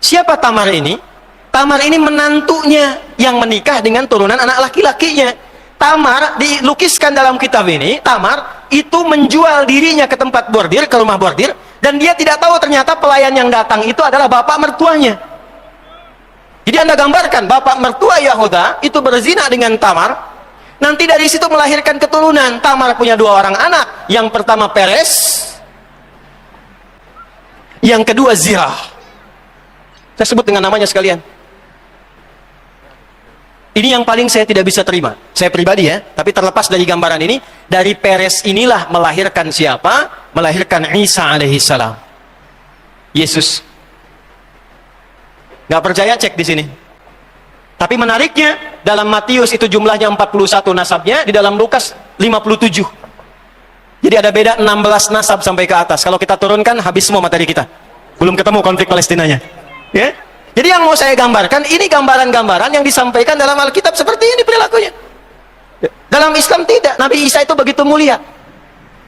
Siapa Tamar ini? Tamar ini menantunya yang menikah dengan turunan anak laki-lakinya. Tamar dilukiskan dalam kitab ini, Tamar itu menjual dirinya ke tempat bordir, ke rumah bordir, dan dia tidak tahu ternyata pelayan yang datang itu adalah bapak mertuanya. Jadi Anda gambarkan, bapak mertua Yahuda itu berzina dengan Tamar, nanti dari situ melahirkan keturunan. Tamar punya 2 orang anak, yang pertama Peres, yang kedua Zirah. Saya sebut dengan namanya sekalian. Ini yang paling saya tidak bisa terima, saya pribadi ya, tapi terlepas dari gambaran ini, dari Peres inilah melahirkan siapa? Melahirkan Isa alaihissalam, Yesus. Nggak percaya, cek di sini. Tapi menariknya, dalam Matius itu jumlahnya 41 nasabnya, di dalam Lukas 57. Jadi ada beda 16 nasab sampai ke atas. Kalau kita turunkan, habis semua materi kita. Belum ketemu konflik Palestinanya. Ya? Jadi yang mau saya gambarkan, ini gambaran-gambaran yang disampaikan dalam Alkitab seperti ini perilakunya. Dalam Islam tidak. Nabi Isa itu begitu mulia.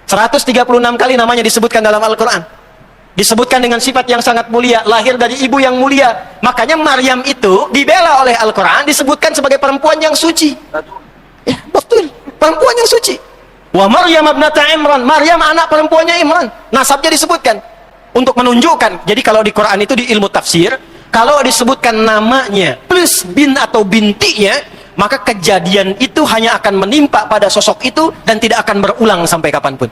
136 kali namanya disebutkan dalam Al-Quran. Disebutkan dengan sifat yang sangat mulia, lahir dari ibu yang mulia. Makanya Maryam itu dibela oleh Al-Quran, disebutkan sebagai perempuan yang suci. Ya, betul, perempuan yang suci. Wa Maryam ibnata Imran, Maryam anak perempuannya Imran. Nasabnya disebutkan untuk menunjukkan. Jadi kalau di Quran itu di ilmu tafsir, kalau disebutkan namanya plus bin atau bintinya, maka kejadian itu hanya akan menimpa pada sosok itu dan tidak akan berulang sampai kapanpun.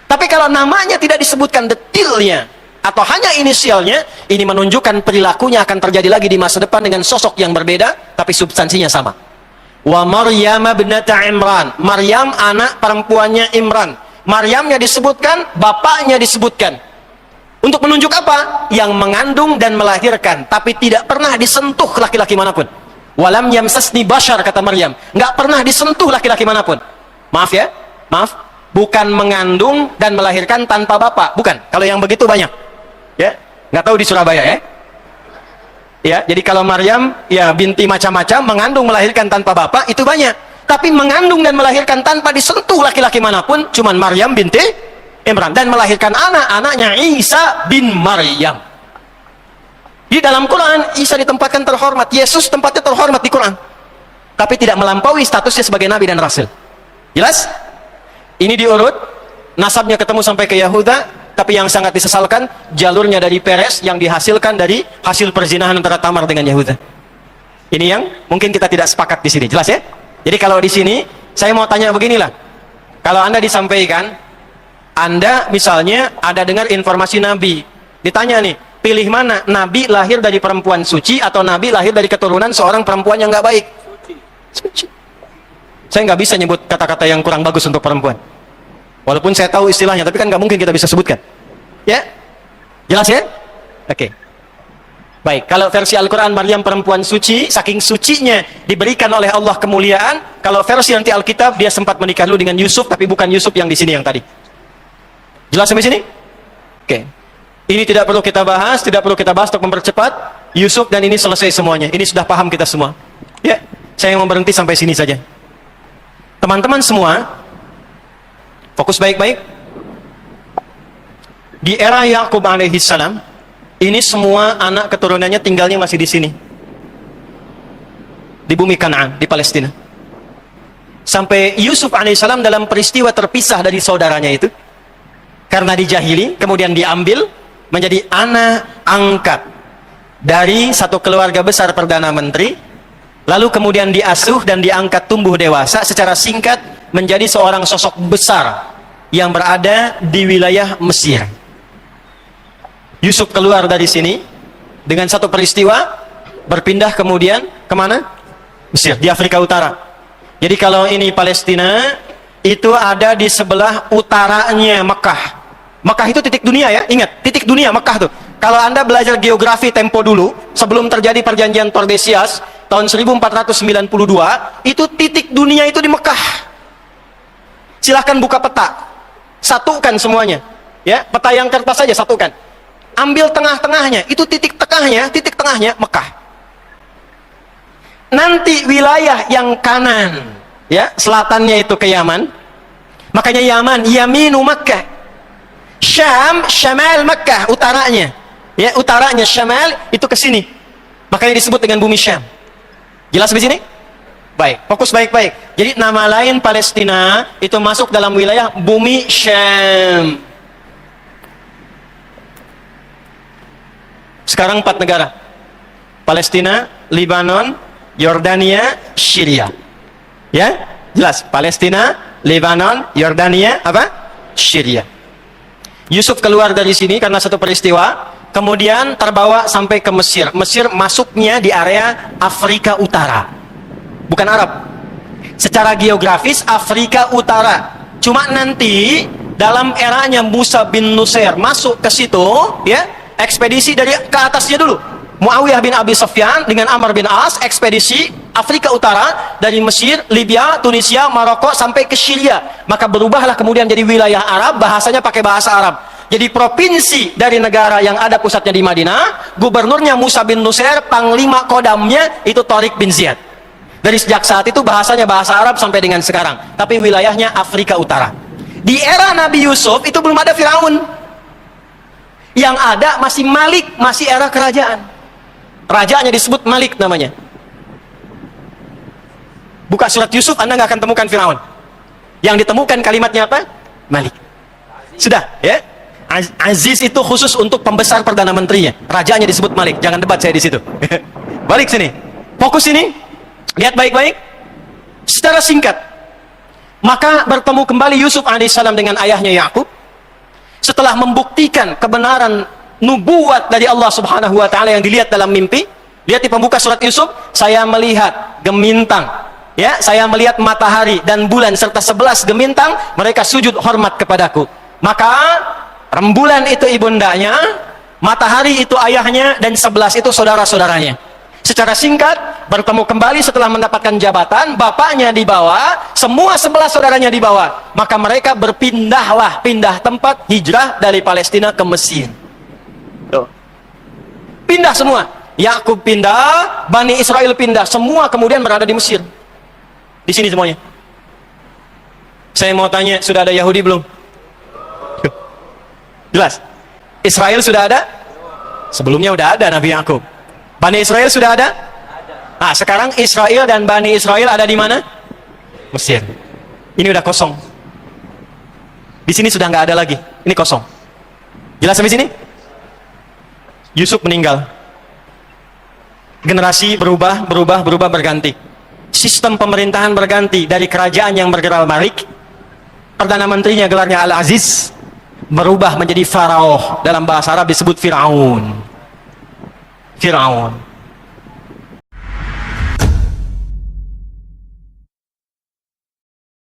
Tapi kalau namanya tidak disebutkan detailnya atau hanya inisialnya, ini menunjukkan perilakunya akan terjadi lagi di masa depan dengan sosok yang berbeda, tapi substansinya sama. Wa Maryam ibnata Imran, Maryam anak perempuannya Imran. Maryamnya disebutkan, bapaknya disebutkan. Untuk menunjuk apa? Yang mengandung dan melahirkan, tapi tidak pernah disentuh laki-laki manapun. Walam yamsasni bashar, kata Maryam, nggak pernah disentuh laki-laki manapun. Maaf ya, maaf, bukan mengandung dan melahirkan tanpa bapak, bukan. Kalau yang begitu banyak, ya, nggak tahu di Surabaya ya. Ya, jadi kalau Maryam ya binti macam-macam, mengandung melahirkan tanpa bapak itu banyak. Tapi mengandung dan melahirkan tanpa disentuh laki-laki manapun, cuman Maryam binti Imran, dan melahirkan anak-anaknya Isa bin Maryam. Di dalam Quran, Isa ditempatkan terhormat, Yesus tempatnya terhormat di Quran, tapi tidak melampaui statusnya sebagai nabi dan rasul. Jelas? Ini diurut, nasabnya ketemu sampai ke Yahuda, tapi yang sangat disesalkan, jalurnya dari Peres yang dihasilkan dari hasil perzinahan antara Tamar dengan Yahuda. Ini yang mungkin kita tidak sepakat di sini. Jelas ya? Jadi kalau di sini, saya mau tanya beginilah. Kalau Anda disampaikan, Anda misalnya ada dengar informasi Nabi, ditanya nih, pilih mana? Nabi lahir dari perempuan suci atau Nabi lahir dari keturunan seorang perempuan yang nggak baik? Suci. Saya nggak bisa nyebut kata-kata yang kurang bagus untuk perempuan. Walaupun saya tahu istilahnya, tapi kan nggak mungkin kita bisa sebutkan. Ya? Jelas ya? Oke. Baik, kalau versi Al-Quran Maryam perempuan suci, saking sucinya diberikan oleh Allah kemuliaan. Kalau versi nanti Alkitab, dia sempat menikah dulu dengan Yusuf, tapi bukan Yusuf yang di sini yang tadi. Jelas sampai sini? Oke. Ini tidak perlu kita bahas, tidak perlu kita bahas untuk mempercepat. Yusuf dan ini selesai semuanya. Ini sudah paham kita semua. Ya, saya mau berhenti sampai sini saja. Teman-teman semua, fokus baik-baik. Di era Yakub alaihissalam, Ini semua anak keturunannya tinggalnya masih di sini. Di bumi Kanaan, di Palestina. Sampai Yusuf alaihissalam dalam peristiwa terpisah dari saudaranya itu. Karena dijahili, kemudian diambil menjadi anak angkat dari satu keluarga besar Perdana Menteri. Lalu kemudian diasuh dan diangkat tumbuh dewasa. Secara singkat menjadi seorang sosok besar yang berada di wilayah Mesir. Yusuf keluar dari sini dengan satu peristiwa, berpindah kemudian kemana? Mesir, di Afrika Utara. Jadi kalau ini Palestina, itu ada di sebelah utaranya Mekah. Mekah itu titik dunia ya, ingat, titik dunia Mekah tuh. Kalau Anda belajar geografi tempo dulu, sebelum terjadi perjanjian Tordesillas tahun 1492, itu titik dunia itu di Mekah. Silahkan buka peta, satukan semuanya, ya, peta yang kertas saja satukan. Ambil tengah-tengahnya, itu titik tengahnya Mekah. Nanti wilayah yang kanan, ya, selatannya itu ke Yaman. Makanya Yaman, Yaminu Makkah. Syam, Syamal Makkah, utaranya. Ya, utaranya Syamal itu ke sini. Makanya disebut dengan bumi Syam. Jelas di sini? Baik, fokus baik-baik. Jadi nama lain Palestina itu masuk dalam wilayah bumi Syam. Sekarang 4 negara. Palestina, Lebanon, Yordania, Syria. Ya? Jelas. Palestina, Lebanon, Yordania, apa? Syria. Yusuf keluar dari sini karena satu peristiwa, kemudian terbawa sampai ke Mesir. Mesir masuknya di area Afrika Utara. Bukan Arab. Secara geografis Afrika Utara. Cuma nanti dalam eranya Musa bin Nusair masuk ke situ, ya, ekspedisi dari ke atasnya dulu. Muawiyah bin Abi Sufyan dengan Amr bin As, ekspedisi Afrika Utara dari Mesir, Libya, Tunisia, Maroko sampai ke Syria. Maka berubahlah kemudian jadi wilayah Arab, bahasanya pakai bahasa Arab. Jadi provinsi dari negara yang ada pusatnya di Madinah, gubernurnya Musa bin Nusair, panglima kodamnya itu Tariq bin Ziyad. Dari sejak saat itu bahasanya bahasa Arab sampai dengan sekarang, tapi wilayahnya Afrika Utara. Di era Nabi Yusuf itu belum ada Firaun. Yang ada masih Malik, masih era kerajaan. Rajanya disebut Malik namanya. Buka surat Yusuf, Anda nggak akan temukan Firaun. Yang ditemukan kalimatnya apa? Malik. Sudah, ya. Aziz itu khusus untuk pembesar Perdana Menterinya. Rajanya disebut Malik. Jangan debat saya di situ. Balik sini. Fokus sini. Lihat baik-baik. Secara singkat. Maka bertemu kembali Yusuf alaihissalam dengan ayahnya Yakub. Setelah membuktikan kebenaran nubuat dari Allah Subhanahu wa taala yang dilihat dalam mimpi. Lihat di pembuka surat Yusuf, saya melihat gemintang, ya, saya melihat matahari dan bulan serta 11 gemintang, mereka sujud hormat kepadaku. Maka rembulan itu ibundanya, matahari itu ayahnya, dan 11 itu saudara-saudaranya. Secara singkat, bertemu kembali setelah mendapatkan jabatan, bapaknya dibawa, semua 11 saudaranya dibawa. Maka mereka berpindahlah, pindah tempat, hijrah dari Palestina ke Mesir. Tuh. Pindah semua. Yakub pindah, Bani Israel pindah, semua kemudian berada di Mesir. Di sini semuanya. Saya mau tanya, sudah ada Yahudi belum? Jelas. Israel sudah ada? Sebelumnya sudah ada Nabi Yakub. Bani Israel sudah ada? Nah, sekarang Israel dan Bani Israel ada di mana? Mesir. Ini udah kosong. Di sini sudah nggak ada lagi. Ini kosong. Jelas sampai sini? Yusuf meninggal. Generasi berubah, berganti. Sistem pemerintahan berganti dari kerajaan yang bergerak Malik. Perdana Menterinya gelarnya Al-Aziz, berubah menjadi Farao. Dalam bahasa Arab disebut Firaun. Firaun.